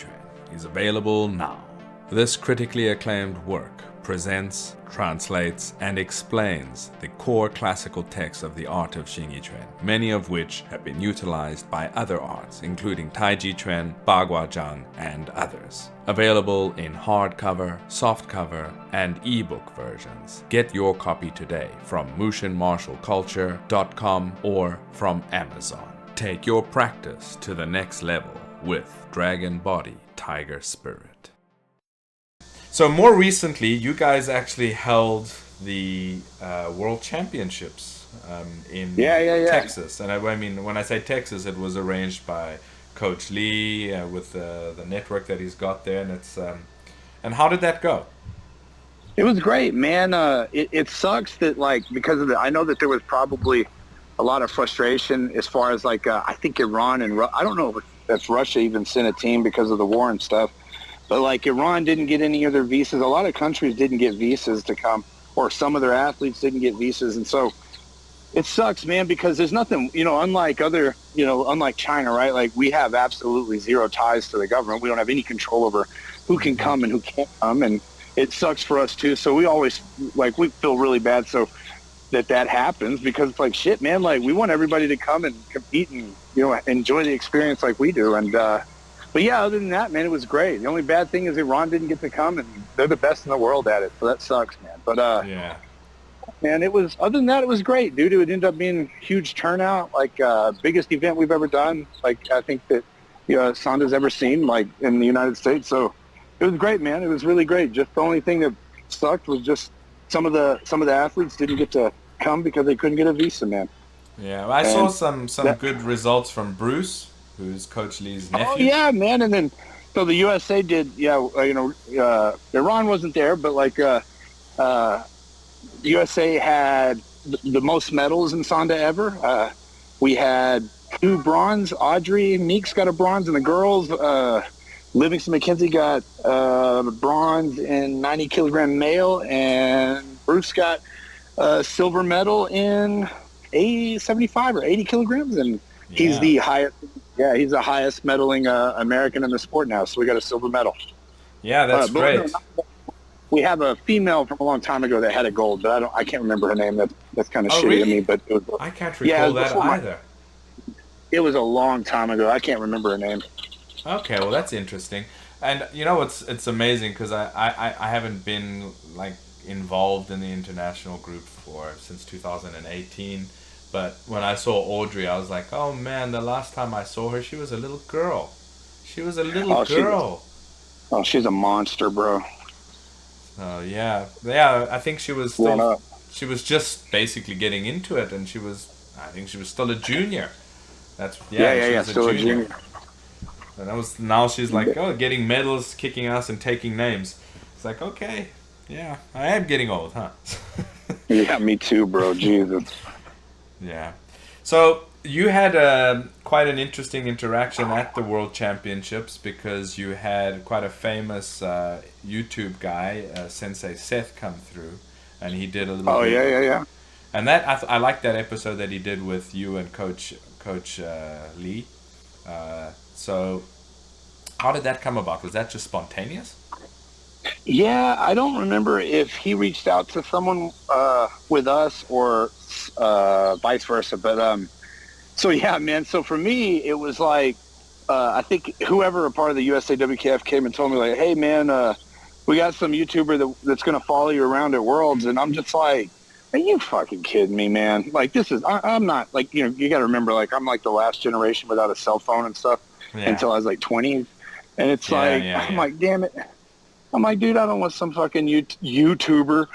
is available now. This critically acclaimed work presents, translates, and explains the core classical texts of the art of Xingyi, many of which have been utilized by other arts, including Taiji Chuan, Bagua Zhang, and others. Available in hardcover, softcover, and ebook versions. Get your copy today from MushinMartialCulture.com or from Amazon. Take your practice to the next level with Dragon Body, Tiger Spirit. So more recently, you guys actually held the World Championships in Texas. And I mean, when I say Texas, it was arranged by Coach Lee with the network that he's got there. And and how did that go? It was great, man. It sucks that, like, because of I know that there was probably a lot of frustration as far as, like, I think Iran and I don't know if Russia even sent a team because of the war and stuff. But, like, Iran didn't get any of their visas. A lot of countries didn't get visas to come. or some of their athletes didn't get visas. And so it sucks, man, because there's nothing, unlike China, right? Like, we have absolutely zero ties to the government. We don't have any control over who can come and who can't come. And it sucks for us too. So we always, we feel really bad. So that happens, because it's like, shit, man, like, we want everybody to come and compete and, enjoy the experience like we do. And, but yeah, other than that, man, it was great. The only bad thing is Iran didn't get to come, and they're the best in the world at it. So that sucks, man. But, yeah. Man, other than that, it was great, dude. It ended up being a huge turnout, biggest event we've ever done. I think that, Sanda's ever seen, in the United States. So it was great, man. It was really great. Just the only thing that sucked was just some of the athletes didn't get to come because they couldn't get a visa, man. Yeah, well, I saw some good results from Bruce, who's Coach Lee's nephew. Oh yeah, man. And then so the USA did. Yeah, Iran wasn't there, but USA had the most medals in Sanda ever. We had 2 bronze. Audrey Meeks got a bronze in the girls. Livingston McKenzie got bronze in 90 kilogram male, and Bruce got a silver medal in 75 or 80 kilograms, and he's the highest. Yeah, he's the highest medaling American in the sport now. So we got a silver medal. Yeah, that's great. We have a female from a long time ago that had a gold, but I can't remember her name. That's kind of shitty really? to me. But it was, I can't recall that either. It was a long time ago. I can't remember her name. Okay, well, that's interesting. And it's amazing, because I haven't been involved in the international group since 2018. But when I saw Audrey, I was like, oh man, the last time I saw her, she was a little girl. She was a little girl. She's a monster, bro. Oh yeah. I think she was still, she was just basically getting into it, and I think she was still a junior. Still a junior. And now she's getting medals, kicking ass, and taking names. It's like, okay, yeah, I am getting old, huh? Yeah, me too, bro. Jesus. Yeah. So you had quite an interesting interaction at the World Championships, because you had quite a famous YouTube guy, Sensei Seth, come through, and he did a little. Oh yeah. And that I like that episode that he did with you and Coach Lee. So how did that come about? Was that just spontaneous? Yeah, I don't remember if he reached out to someone with us or vice versa. But so yeah, man. So for me, it was I think whoever a part of the USA WKF came and told me hey man, we got some YouTuber that's going to follow you around at Worlds, and I'm just like, are you fucking kidding me, man? This is I'm not you got to remember I'm the last generation without a cell phone and stuff until I was 20, and it's I'm like, damn it. I'm like, dude, I don't want some fucking YouTuber,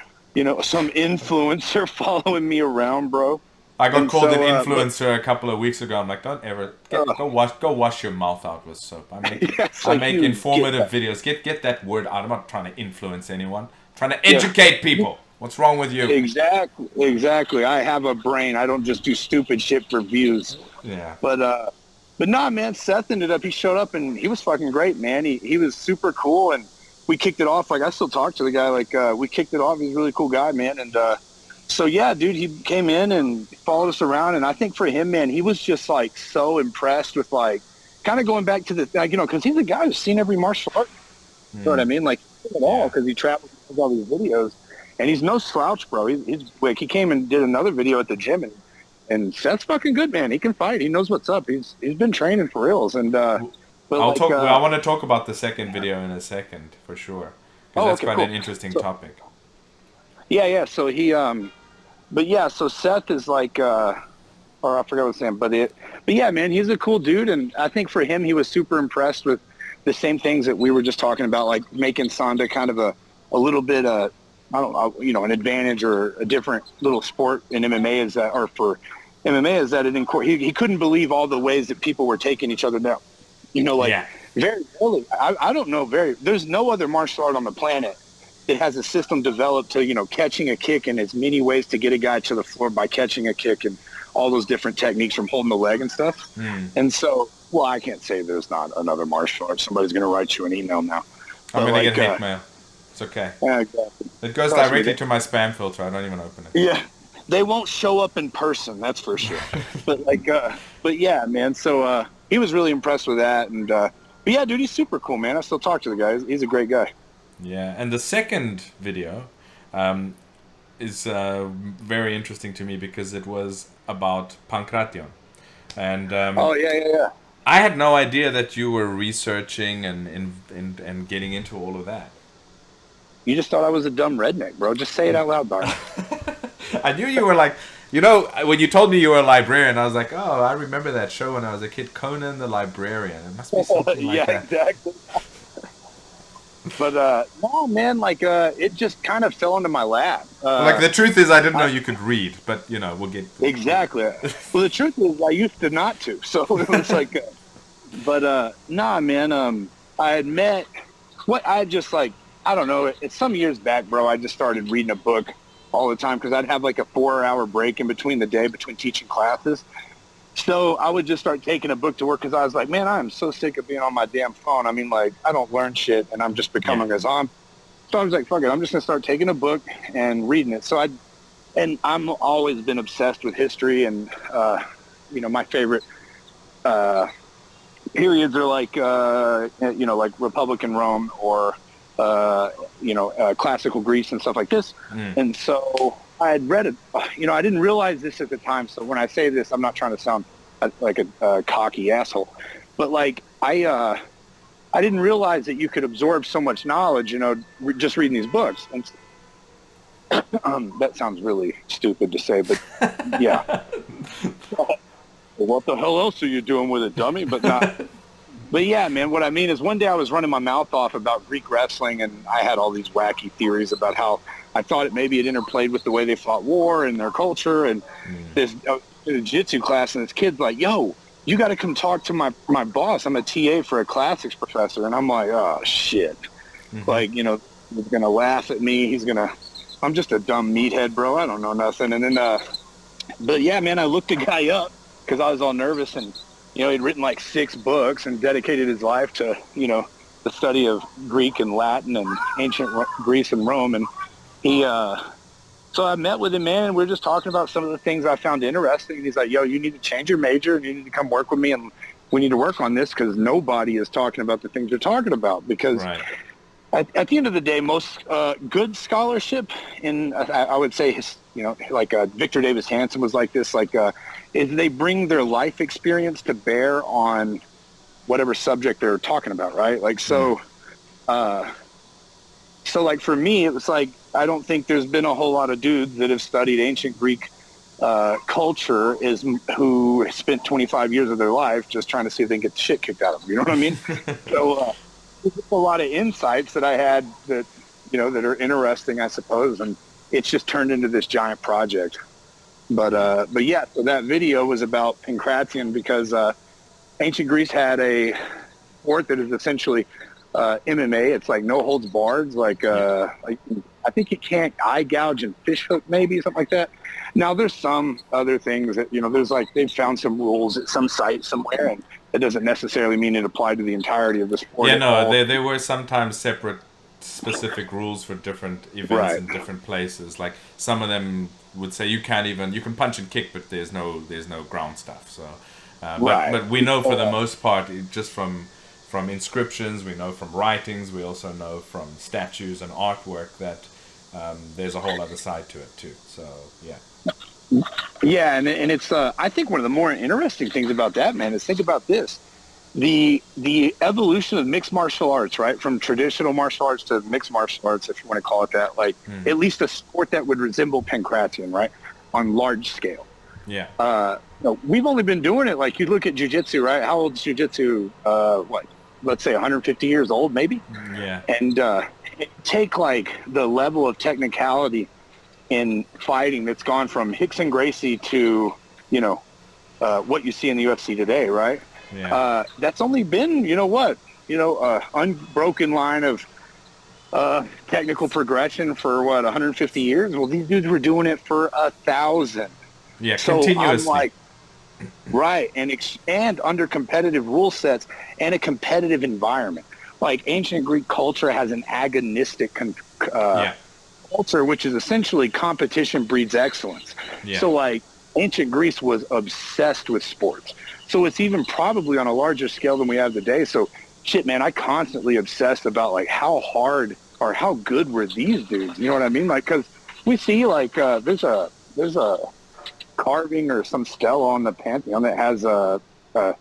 some influencer following me around, bro. I got called an influencer a couple of weeks ago. I'm like, don't ever go wash your mouth out with soap. I make informative videos. Get that word out. I'm not trying to influence anyone. I'm trying to educate people. What's wrong with you? Exactly. I have a brain. I don't just do stupid shit for views. Yeah. But nah, man. Seth he showed up, and he was fucking great, man. He was super cool, and we kicked it off. I still talk to the guy. We kicked it off. He's a really cool guy, man. And so yeah, dude, he came in and followed us around. And I think for him, man, he was just so impressed with kind of going back to the because he's a guy who's seen every martial art. You know what I mean? It all, because he travels with all these videos, and he's no slouch, bro. He's he came and did another video at the gym, and Seth's fucking good, man. He can fight. He knows what's up. He's been training for reals, and. I want to talk about the second video in a second, for sure. Because that's quite an interesting topic. Yeah. So he, so Seth is or I forgot what I was saying, but yeah, man, he's a cool dude, and I think for him, he was super impressed with the same things that we were just talking about, making Sanda kind of a little bit, I don't know, an advantage or a different little sport in MMA for MMA is that he couldn't believe all the ways that people were taking each other down. Very early. I don't know. There's no other martial art on the planet that has a system developed to, catching a kick and as many ways to get a guy to the floor by catching a kick and all those different techniques from holding the leg and stuff. And so, I can't say there's not another martial art. Somebody's going to write you an email now. I'm going to get hate mail. It's okay. Yeah, exactly. It goes Trust me, directly to my spam filter. I don't even open it. Yeah, they won't show up in person, that's for sure. But like, but yeah, man. So he was really impressed with that, and but yeah, dude, he's super cool, man. I still talk to the guy. He's a great guy. Yeah, and the second video is very interesting to me because it was about pankration, and Oh yeah. I had no idea that you were researching and getting into all of that. You just thought I was a dumb redneck, bro. Just say it out loud, Bart. I knew you were like, you know, when you told me you were a librarian, I was like, oh, I remember that show when I was a kid, Conan the Librarian. It must be something like that. Yeah, exactly. But no, man, like it just kind of fell into my lap. Like the truth is, I didn't know you could read, but you know, we'll get exactly. Well, the truth is, I used to not to, so it was like, but nah, man. I had met what I just like. I don't know. It's some years back, bro. I just started reading a book all the time because I'd have like a 4-hour break in between the day between teaching classes. So I would just start taking a book to work because I was like, man, I am so sick of being on my damn phone. I mean, like, I don't learn shit, and I'm just becoming a zombie. So I was like, fuck it, I'm just going to start taking a book and reading it. So I'm always been obsessed with history, and, you know, my favorite periods are like, you know, like Republican Rome or, you know, classical Greece and stuff like this. And so I had read it, you know, I didn't realize this at the time. So when I say this, I'm not trying to sound like a cocky asshole, but like I didn't realize that you could absorb so much knowledge, you know, just reading these books. And that sounds really stupid to say, but yeah. What the hell else are you doing with it, dummy? But not. But yeah, man, what I mean is one day I was running my mouth off about Greek wrestling, and I had all these wacky theories about how I thought it maybe it interplayed with the way they fought war and their culture. And this jiu-jitsu class, and this kid's like, yo, you got to come talk to my boss. I'm a TA for a classics professor. And I'm like, oh, shit. Like, you know, he's going to laugh at me. I'm just a dumb meathead, bro. I don't know nothing. And then, but yeah, man, I looked the guy up because I was all nervous, and you know, he'd written like 6 books and dedicated his life to, you know, the study of Greek and Latin and ancient Greece and Rome. And he, so I met with him, man, and we were just talking about some of the things I found interesting. And he's like, yo, you need to change your major, and you need to come work with me, and we need to work on this because nobody is talking about the things you're talking about. Because at the end of the day, most good scholarship in, I would say, you know, like Victor Davis Hanson was like this, like, is they bring their life experience to bear on whatever subject they're talking about, right? Like, so like for me, it was like, I don't think there's been a whole lot of dudes that have studied ancient Greek culture who spent 25 years of their life just trying to see if they can get the shit kicked out of them. You know what I mean? So there's a lot of insights that I had that, you know, that are interesting, I suppose. And it's just turned into this giant project. But yeah, so that video was about pankration because ancient Greece had a sport that is essentially MMA. It's like no holds barred. Like I think you can't eye gouge and fish hook, maybe something like that. Now there's some other things that, you know, there's like they've found some rules at some site somewhere, and it doesn't necessarily mean it applied to the entirety of the sport. Yeah, no, there were sometimes separate specific rules for different events in different places. Like some of them would say you can punch and kick, but there's no ground stuff. So, but we know for the most part, just from inscriptions, we know from writings, we also know from statues and artwork that there's a whole other side to it too. So yeah, and it's I think one of the more interesting things about that, man, is think about this. The evolution of mixed martial arts, right? From traditional martial arts to mixed martial arts, if you want to call it that, like at least a sport that would resemble pankration, right? On large scale. Yeah. No, we've only been doing it, like you look at jiu-jitsu, right? How old is jiu-jitsu? Let's say 150 years old, maybe? Yeah. And take like the level of technicality in fighting that's gone from Hickson Gracie to, you know, what you see in the UFC today, right? Yeah. That's only been, unbroken line of technical progression for 150 years. Well, these dudes were doing it for 1,000. Yeah, so continuously. I'm like, right, and under competitive rule sets and a competitive environment. like ancient Greek culture has an agonistic culture, which is essentially competition breeds excellence. Yeah. So like ancient Greece was obsessed with sports. So it's even probably on a larger scale than we have today. So shit, man, I constantly obsessed about like how hard or how good were these dudes? You know what I mean? Like, cause we see like, there's a carving or some stela on the Pantheon that has a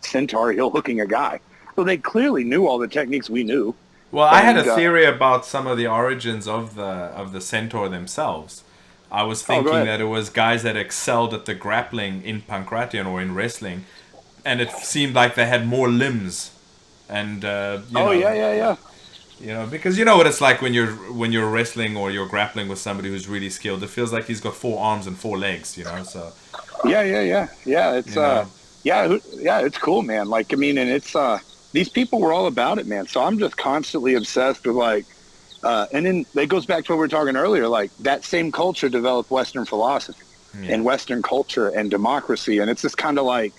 centaur heel hooking a guy. So they clearly knew all the techniques we knew. Well, I had a theory about some of the origins of the centaur themselves. I was thinking that it was guys that excelled at the grappling in Pankration or in wrestling, and it seemed like they had more limbs. And yeah. You know, because you know what it's like when you're wrestling or you're grappling with somebody who's really skilled. It feels like he's got 4 arms and 4 legs. You know, so. Yeah. It's it's cool, man. Like, I mean, and it's these people were all about it, man. So I'm just constantly obsessed with like, and then it goes back to what we were talking earlier. Like that same culture developed Western philosophy and Western culture and democracy, and it's just kind of like,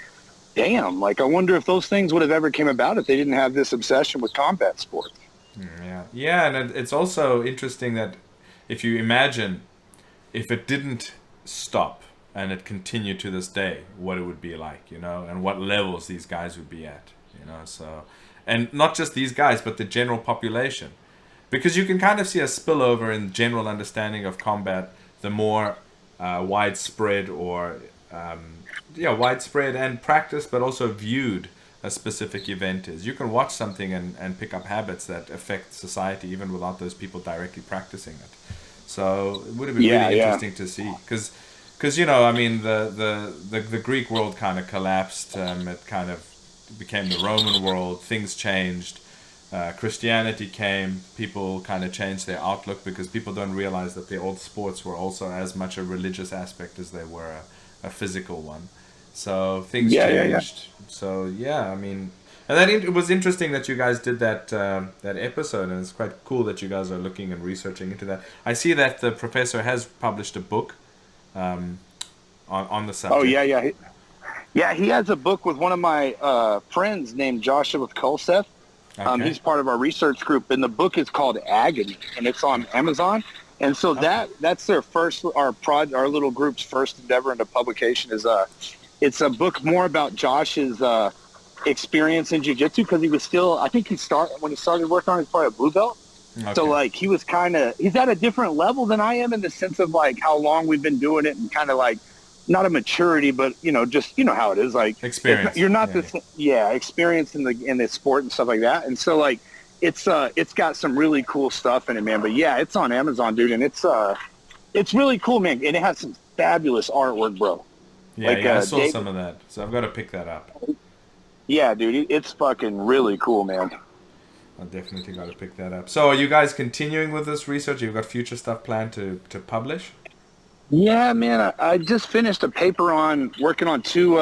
damn. Like, I wonder if those things would have ever came about if they didn't have this obsession with combat sports. Yeah, and it's also interesting that if you imagine if it didn't stop and it continued to this day, what it would be like, you know, and what levels these guys would be at, you know, so, and not just these guys, but the general population, because you can kind of see a spillover in general understanding of combat, the more widespread or, widespread and practiced, but also viewed a specific event is. You can watch something and pick up habits that affect society even without those people directly practicing it. So it would have been really interesting to see, because you know, I mean, the Greek world kind of collapsed. It kind of became the Roman world. Things changed. Christianity came. People kind of changed their outlook because people don't realize that the old sports were also as much a religious aspect as they were a physical one. So things changed. So I mean, and then it was interesting that you guys did that episode, and it's quite cool that you guys are looking and researching into that. I see that the professor has published a book on the subject. Oh he has a book with one of my friends named Joshua Kolseth. Okay. He's part of our research group, and the book is called Agony, and it's on Amazon. And so that's their first, our little group's first endeavor into publication is it's a book more about Josh's experience in jiu-jitsu, because he was still, I think when he started working on it, he was probably a blue belt. Okay. So like he's at a different level than I am in the sense of like how long we've been doing it and kind of like not a maturity, but you know, just, you know how it is, like experience. You're not experience in the sport and stuff like that. And so like it's got some really cool stuff in it, man. But yeah, it's on Amazon, dude, and it's really cool, man. And it has some fabulous artwork, bro. Yeah, I saw some of that, so I've got to pick that up. Yeah, dude, it's fucking really cool, man. I definitely got to pick that up. So are you guys continuing with this research? You've got future stuff planned to publish? Yeah, man, I just finished a paper on working on two,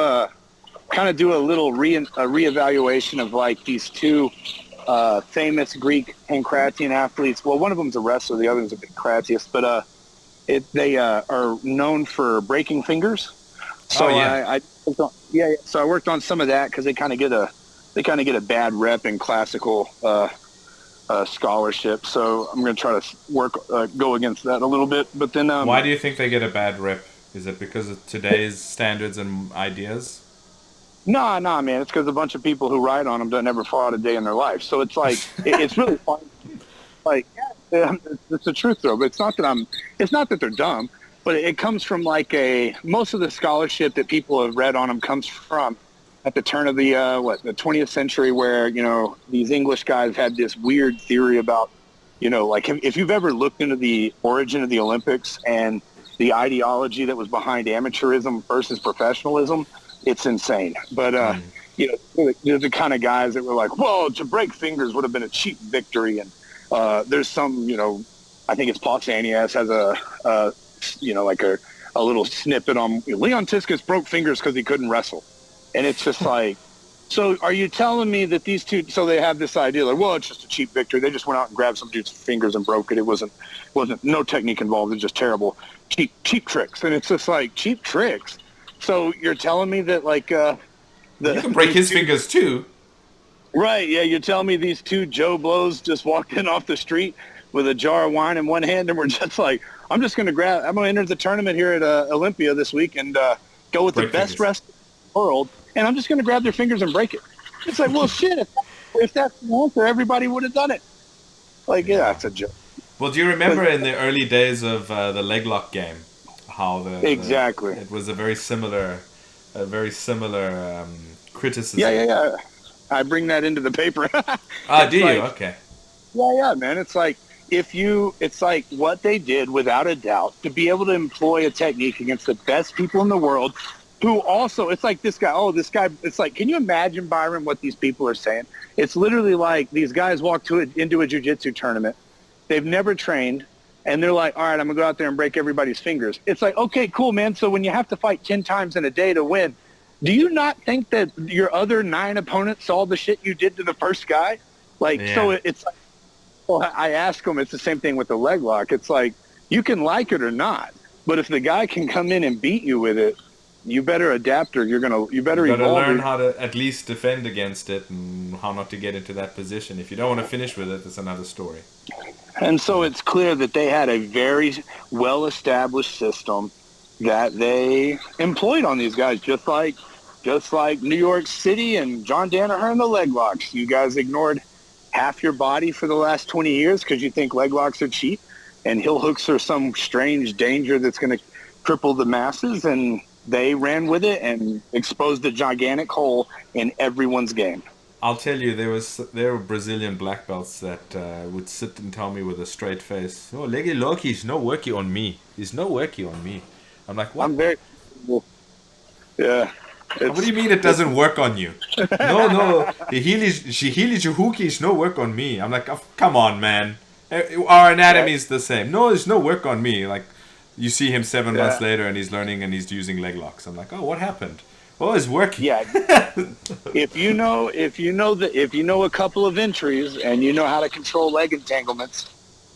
kind of do a little reevaluation of like these two famous Greek pancratian athletes. Well, one of them's a wrestler, the other one's a pancratius, but they are known for breaking fingers. So so I worked on some of that because they kind of get a bad rep in classical scholarship. So I'm going to try to go against that a little bit. But then, why do you think they get a bad rep? Is it because of today's standards and ideas? No, man. It's because a bunch of people who ride on them don't ever fought a day in their life. So it's like it's really fun. Like, it's the truth, though. But it's not that they're dumb. But it comes from like most of the scholarship that people have read on them comes from at the turn of the 20th century, where, you know, these English guys had this weird theory about, you know, like if you've ever looked into the origin of the Olympics and the ideology that was behind amateurism versus professionalism, it's insane. But, you know, they're the kind of guys that were like, well, to break fingers would have been a cheap victory. And there's some, you know, I think it's Pausanias has a you know, like a little snippet on Leon Tiskus broke fingers because he couldn't wrestle. And it's just like, so are you telling me that these two, so they have this idea like, well, it's just a cheap victory. They just went out and grabbed some dude's fingers and broke it. It wasn't no technique involved. It's just terrible, cheap tricks. And it's just like cheap tricks. So you're telling me that like, you can break his fingers too. Right, yeah, you're telling me these two Joe Blows just walked in off the street with a jar of wine in one hand, and we're just like, I'm going to enter the tournament here at Olympia this week and go with Break the best fingers. wrestler in the world, and I'm just going to grab their fingers and break it. It's like, well, shit, if that's the answer, everybody would have done it. Like, yeah, it's a joke. Well, do you remember in the early days of the leg lock game, how Exactly. it was a very similar criticism. Yeah. I bring that into the paper. Do you? Okay. Yeah, man. It's like it's like what they did without a doubt to be able to employ a technique against the best people in the world who also, it's like this guy, it's like, can you imagine, Byron, what these people are saying? It's literally like these guys walk into a jiu-jitsu tournament. They've never trained. And they're like, all right, I'm going to go out there and break everybody's fingers. It's like, okay, cool, man. So when you have to fight 10 times in a day to win, do you not think that your other 9 opponents saw the shit you did to the first guy? Like, so it's like, well, I ask them, it's the same thing with the leg lock. It's like, you can like it or not, but if the guy can come in and beat you with it, you better adapt or you better evolve. Learn how to at least defend against it and how not to get into that position. If you don't want to finish with it, it's another story. And so it's clear that they had a very well-established system that they employed on these guys, just like New York City and John Danaher and the leg locks. You guys ignored half your body for the last 20 years because you think leg locks are cheap and heel hooks are some strange danger that's going to cripple the masses, and they ran with it and exposed a gigantic hole in everyone's game. I'll tell you, there were Brazilian black belts that would sit and tell me with a straight face, "Oh, leggy loki, he's no worky on me. He's no worky on me." I'm like, what? I'm very, yeah. What do you mean it doesn't work on you? No, she heals your hooky, it's no work on me. I'm like, oh, come on, man. Our anatomy is the same. No, there's no work on me. Like, you see him 7 months later and he's learning and he's using leg locks. I'm like, oh, what happened? Well, it's working. Yeah. If you know a couple of entries and you know how to control leg entanglements,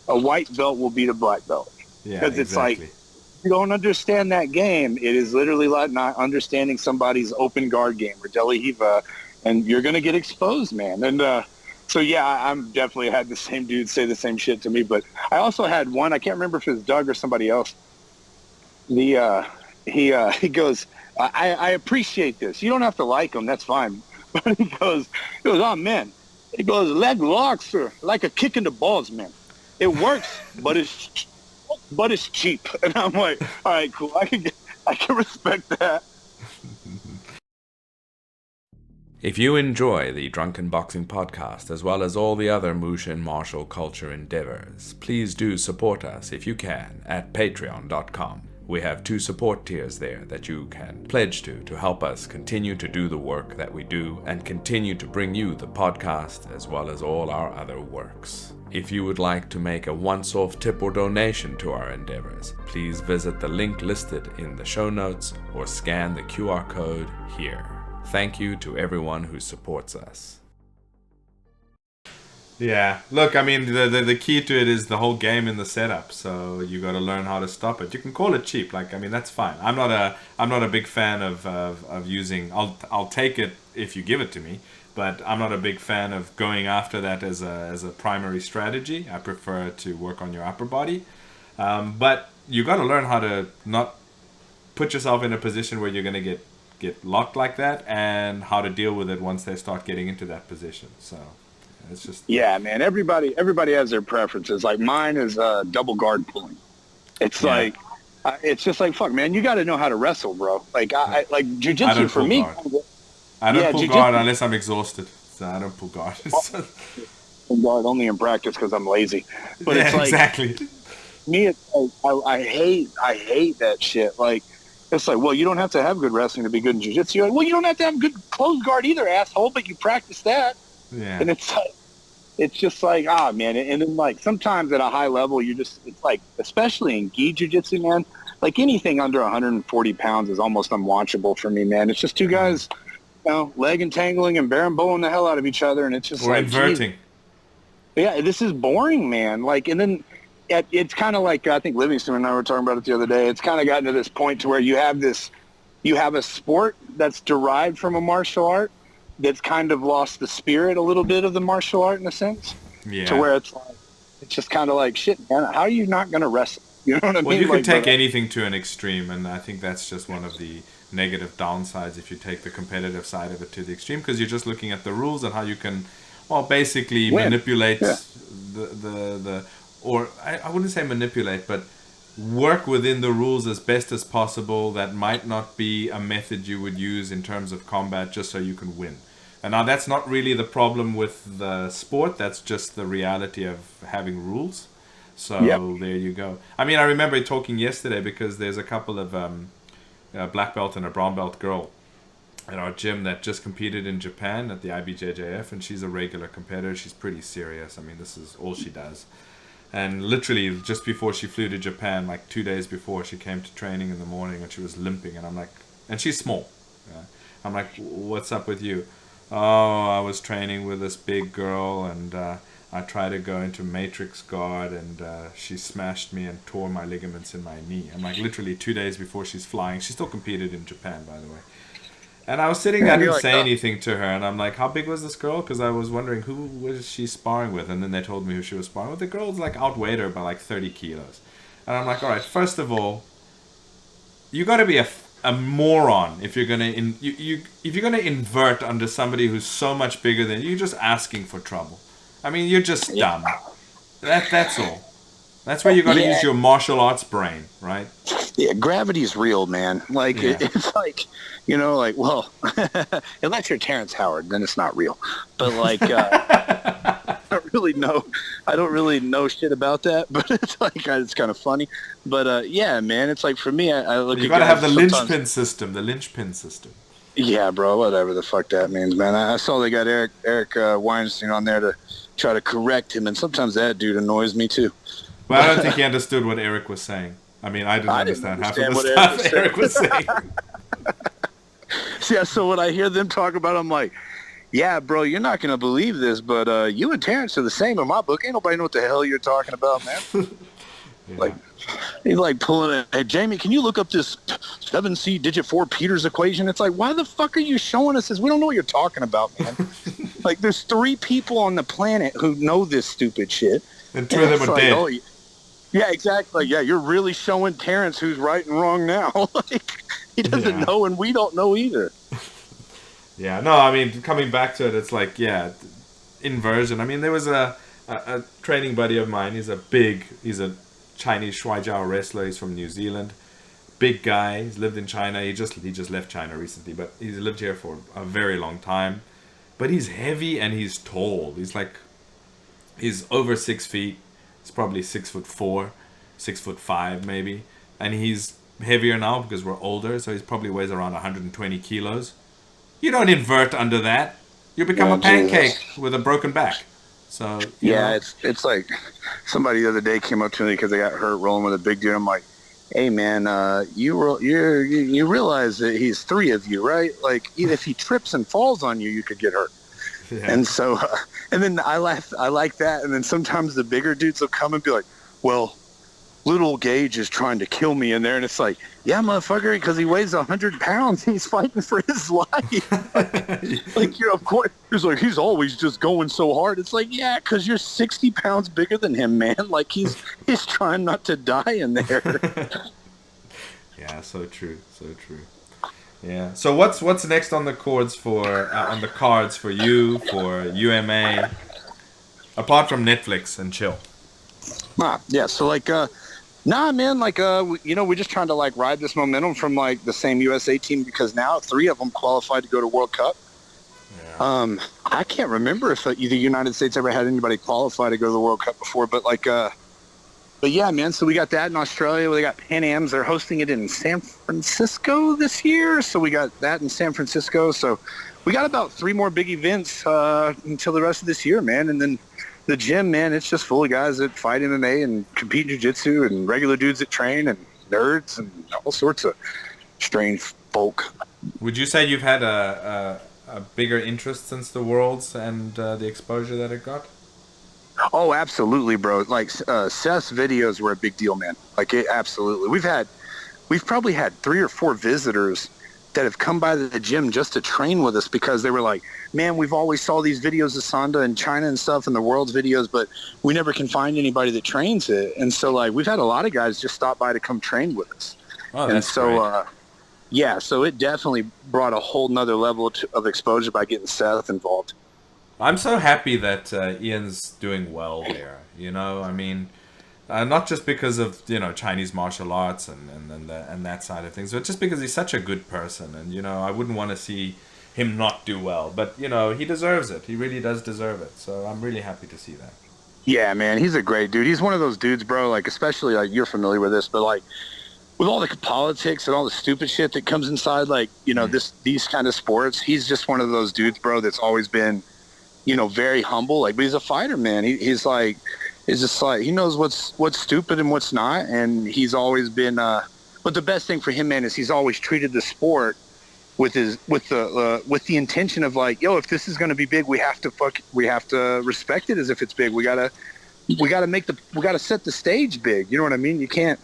a white belt will beat a black belt. Yeah, because it's like, if you don't understand that game, it is literally like not understanding somebody's open guard game or Delihiva, and you're going to get exposed, man. And so, yeah, I'm definitely had the same dude say the same shit to me. But I also had one, I can't remember if it was Doug or somebody else. He goes, I appreciate this. You don't have to like him. That's fine. But he goes, oh, man. He goes, leg locks are like a kick in the balls, man. It works, but it's cheap. And I'm like, all right, cool. I can respect that. If you enjoy the Drunken Boxing Podcast, as well as all the other Mushin martial culture endeavors, please do support us if you can at patreon.com. We have 2 support tiers there that you can pledge to help us continue to do the work that we do and continue to bring you the podcast as well as all our other works. If you would like to make a once-off tip or donation to our endeavors, please visit the link listed in the show notes or scan the QR code here. Thank you to everyone who supports us. Yeah, look, I mean, the key to it is the whole game in the setup. So you got to learn how to stop it. You can call it cheap, like, I mean, that's fine. I'm not a big fan of using. I'll take it if you give it to me, but I'm not a big fan of going after that as a primary strategy. I prefer to work on your upper body, but you got to learn how to not put yourself in a position where you're going to get locked like that, and how to deal with it once they start getting into that position. So. It's just, yeah, man. Everybody has their preferences. Like mine is double guard pulling. It's like it's just like fuck, man. You got to know how to wrestle, bro. Like I like jiu-jitsu for me. I don't pull guard unless I'm exhausted. So I don't pull guard. Pull guard only in practice because I'm lazy. But it's like exactly. Me, it's like I hate that shit. Like it's like, well, you don't have to have good wrestling to be good in jiu-jitsu. Like, well, you don't have to have good closed guard either, asshole. But you practice that. Yeah. And it's just like, man. And then, like, sometimes at a high level, it's like, especially in gi jiu-jitsu, man, like anything under 140 pounds is almost unwatchable for me, man. It's just 2 guys, leg entangling and berimboloing the hell out of each other. And it's just or inverting. Geez. Yeah, this is boring, man. Like, and then it's kind of like, I think Livingston and I were talking about it the other day. It's kind of gotten to this point to where you have a sport that's derived from a martial art, that's kind of lost the spirit a little bit of the martial art in a sense. Yeah. To where it's like, it's just kind of like, shit, man, how are you not going to wrestle? You know what I mean? Well, you can like, take anything to an extreme, and I think that's just one of the negative downsides if you take the competitive side of it to the extreme, because you're just looking at the rules and how you can, well, basically manipulate I wouldn't say manipulate, but work within the rules as best as possible. That might not be a method you would use in terms of combat just so you can win. And now that's not really the problem with the sport. That's just the reality of having rules. So there you go. I mean, I remember talking yesterday because there's a couple of a black belt and a brown belt girl at our gym that just competed in Japan at the IBJJF, and she's a regular competitor. She's pretty serious. I mean, this is all she does. And literally just before she flew to Japan, like 2 days before, she came to training in the morning and she was limping. And I'm like, and she's small. I'm like, what's up with you? Oh, I was training with this big girl, and I tried to go into matrix guard, and she smashed me and tore my ligaments in my knee. I'm like, literally 2 days before she's flying. She still competed in Japan, by the way. And I was sitting there, I didn't say anything to her, and I'm like, how big was this girl? Because I was wondering who was she sparring with, and then they told me who she was sparring with. The girl's like outweighed her by like 30 kilos. And I'm like, all right, first of all, you got to be a moron if you're gonna if you're gonna invert under somebody who's so much bigger than you. You're just asking for trouble. I mean, you're just dumb. That's all. That's where you got to use your martial arts brain, right? Yeah, gravity's real, man. Like it's like, you know, like, well, unless you're Terrence Howard, then it's not real. But like, I don't really know shit about that. But it's like, it's kind of funny. But yeah, man, it's like for me, I look. You got to have the linchpin system. The linchpin system. Yeah, bro. Whatever the fuck that means, man. I saw they got Eric Weinstein on there to try to correct him, and sometimes that dude annoys me too. Well, I don't think he understood what Eric was saying. I mean, I didn't understand half of the stuff Eric was saying. Yeah, so when I hear them talk about it, I'm like, yeah, bro, you're not going to believe this, but you and Terrence are the same in my book. Ain't nobody know what the hell you're talking about, man. Like, he's like pulling it. Hey, Jamie, can you look up this 7C digit 4 Peters equation? It's like, why the fuck are you showing us this? We don't know what you're talking about, man. Like, there's 3 people on the planet who know this stupid shit. And 2 of them are dead. Oh, yeah, exactly. Yeah, you're really showing Terrence who's right and wrong now. Like, he doesn't know, and we don't know either. Yeah, no, I mean, coming back to it, it's like, inversion. I mean, there was a training buddy of mine. He's a Chinese Shuaijiao wrestler. He's from New Zealand. Big guy. He's lived in China. He just left China recently, but he's lived here for a very long time. But he's heavy and he's tall. He's over 6 feet. He's probably 6'4", 6'5" maybe. And he's heavier now because we're older, so he probably weighs around 120 kilos. You don't invert under that. You become a pancake with a broken back. So you know. It's like somebody the other day came up to me because they got hurt rolling with a big dude. I'm like, hey man, you realize that he's 3 of you, right? Like, if he trips and falls on you, you could get hurt. Yeah. And so, and then I like that. And then sometimes the bigger dudes will come and be like, well, little Gage is trying to kill me in there. And it's like, yeah, motherfucker, because he weighs 100 pounds. He's fighting for his life. Like, you're, of course, he's like, he's always just going so hard. It's like, yeah, because you're 60 pounds bigger than him, man. Like, he's trying not to die in there. Yeah, so true. Yeah. So what's next on the cards for you, for UMA, apart from Netflix and chill? Yeah. So like, man. Like, we're just trying to like ride this momentum from like the same USA team because now 3 of them qualified to go to World Cup. Yeah. I can't remember if the United States ever had anybody qualify to go to the World Cup before, but like, but yeah, man, so we got that in Australia. We got Pan Ams. They're hosting it in San Francisco this year. So we got that in San Francisco. So we got about 3 more big events until the rest of this year, man. And then the gym, man, it's just full of guys that fight MMA and compete in jiu-jitsu and regular dudes that train and nerds and all sorts of strange folk. Would you say you've had a bigger interest since the Worlds and the exposure that it got? Oh, absolutely, bro. Like, Seth's videos were a big deal, man. Like, absolutely. We've probably had 3 or 4 visitors that have come by the gym just to train with us because they were like, man, we've always saw these videos of Sanda in China and stuff and the world's videos, but we never can find anybody that trains it. And so like we've had a lot of guys just stop by to come train with us. Oh, and that's so, great. yeah, so it definitely brought a whole nother level of exposure by getting Seth involved. I'm so happy that Ian's doing well there. You know, I mean, not just because of, you know, Chinese martial arts and that side of things, but just because he's such a good person. And, you know, I wouldn't want to see him not do well. But, you know, he deserves it. He really does deserve it. So I'm really happy to see that. Yeah, man, he's a great dude. He's one of those dudes, bro, like, especially, like, you're familiar with this, but, like, with all the politics and all the stupid shit that comes inside, like, you know, these kind of sports, he's just one of those dudes, bro, that's always been, you know, very humble. Like, but he's a fighter, man. He's like, it's just like, he knows what's stupid and what's not. And he's always been, but the best thing for him, man, is he's always treated the sport with the intention of like, yo, if this is going to be big, we have to respect it as if it's big. We gotta set the stage big. You know what I mean? You can't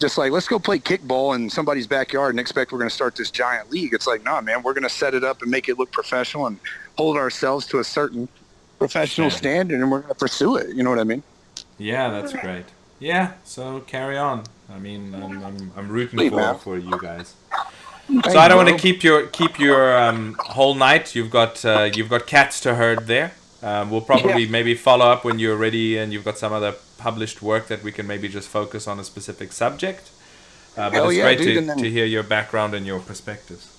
just like, let's go play kickball in somebody's backyard and expect we're going to start this giant league. It's like, nah, man, we're going to set it up and make it look professional and hold ourselves to a certain professional standard, and we're going to pursue it. You know what I mean? Yeah, that's great. Yeah, so carry on. I mean, I'm rooting for you guys. So I don't want to keep your whole night. You've got cats to herd there. We'll probably maybe follow up when you're ready and you've got some other published work that we can maybe just focus on a specific subject. But it's great to hear your background and your perspectives.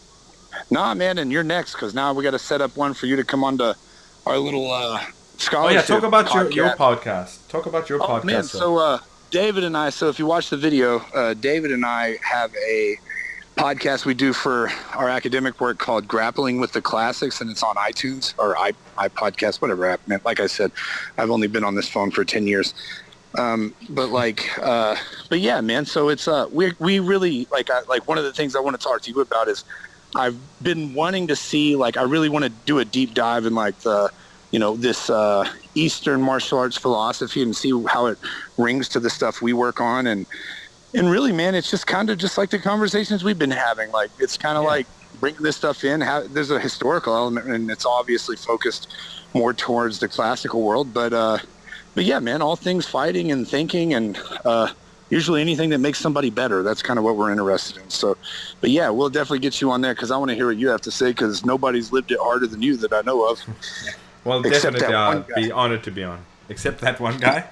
Nah, man, and you're next, because now we got to set up one for you to come on to our little scholarship. Oh, yeah, talk about your podcast. Talk about your podcast. Man, so David and I, so if you watch the video, David and I have a podcast we do for our academic work called Grappling with the Classics, and it's on iTunes or iPodcast, whatever app. Man, like I said, I've only been on this phone for 10 years. But yeah, man, so it's we really like one of the things I want to talk to you about is I've been wanting to see, like, I really want to do a deep dive in like the, you know, this Eastern martial arts philosophy and see how it rings to the stuff we work on. And really, man, it's just kind of just like the conversations we've been having. Like, it's kind of like bringing this stuff in. There's a historical element, and it's obviously focused more towards the classical world. But yeah, man, all things fighting and thinking, and usually anything that makes somebody better. That's kind of what we're interested in. So, but yeah, we'll definitely get you on there because I want to hear what you have to say, because nobody's lived it harder than you that I know of. Well, definitely, I'll be honored to be on. Except that one guy.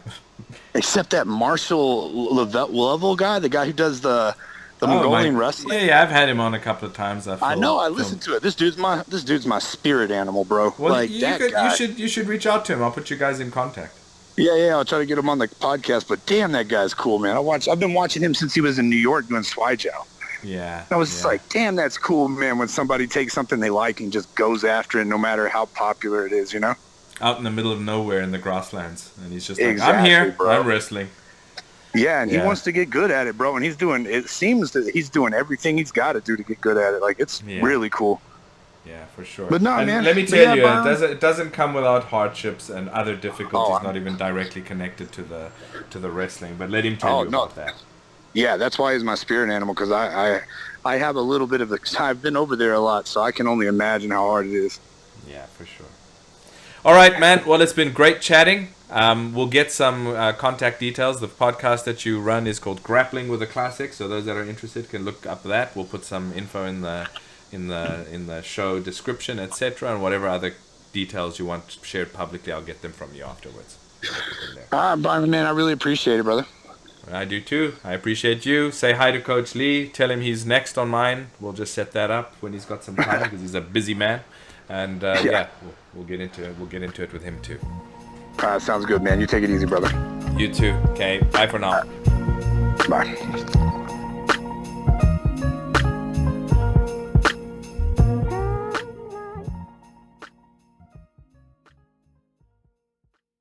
Except that Marshall Lovell guy, the guy who does the Mongolian wrestling. Yeah, I've had him on a couple of times. I know. I listened to it. This dude's my spirit animal, bro. Well, like guy. You should reach out to him. I'll put you guys in contact. Yeah, I'll try to get him on the podcast. But damn, that guy's cool, man. I've been watching him since he was in New York doing Swaijiao. Yeah. I was just like, damn, that's cool, man. When somebody takes something they like and just goes after it, no matter how popular it is, you know. Out in the middle of nowhere in the grasslands, and he's just like, I'm here, bro. I'm wrestling. Yeah, and he wants to get good at it, bro. And it seems that he's doing everything he's got to do to get good at it. Like, it's really cool. Yeah, for sure. But no, man. Let me tell you, it doesn't come without hardships and other difficulties, not even directly connected to the wrestling. But let him tell you about that. Yeah, that's why he's my spirit animal, because I have a little bit of I've been over there a lot, so I can only imagine how hard it is. Yeah, for sure. All right, man. Well, it's been great chatting. We'll get some contact details. The podcast that you run is called Grappling with the Classics, so those that are interested can look up that. We'll put some info in the show description, etc., and whatever other details you want shared publicly, I'll get them from you afterwards. Man, I really appreciate it, brother. I do too. I appreciate you. Say hi to Coach Lee. Tell him he's next on mine. We'll just set that up when he's got some time, because he's a busy man. And we'll get into it. We'll get into it with him too. Sounds good, man. You take it easy, brother. You too. Okay. Bye for now. Bye.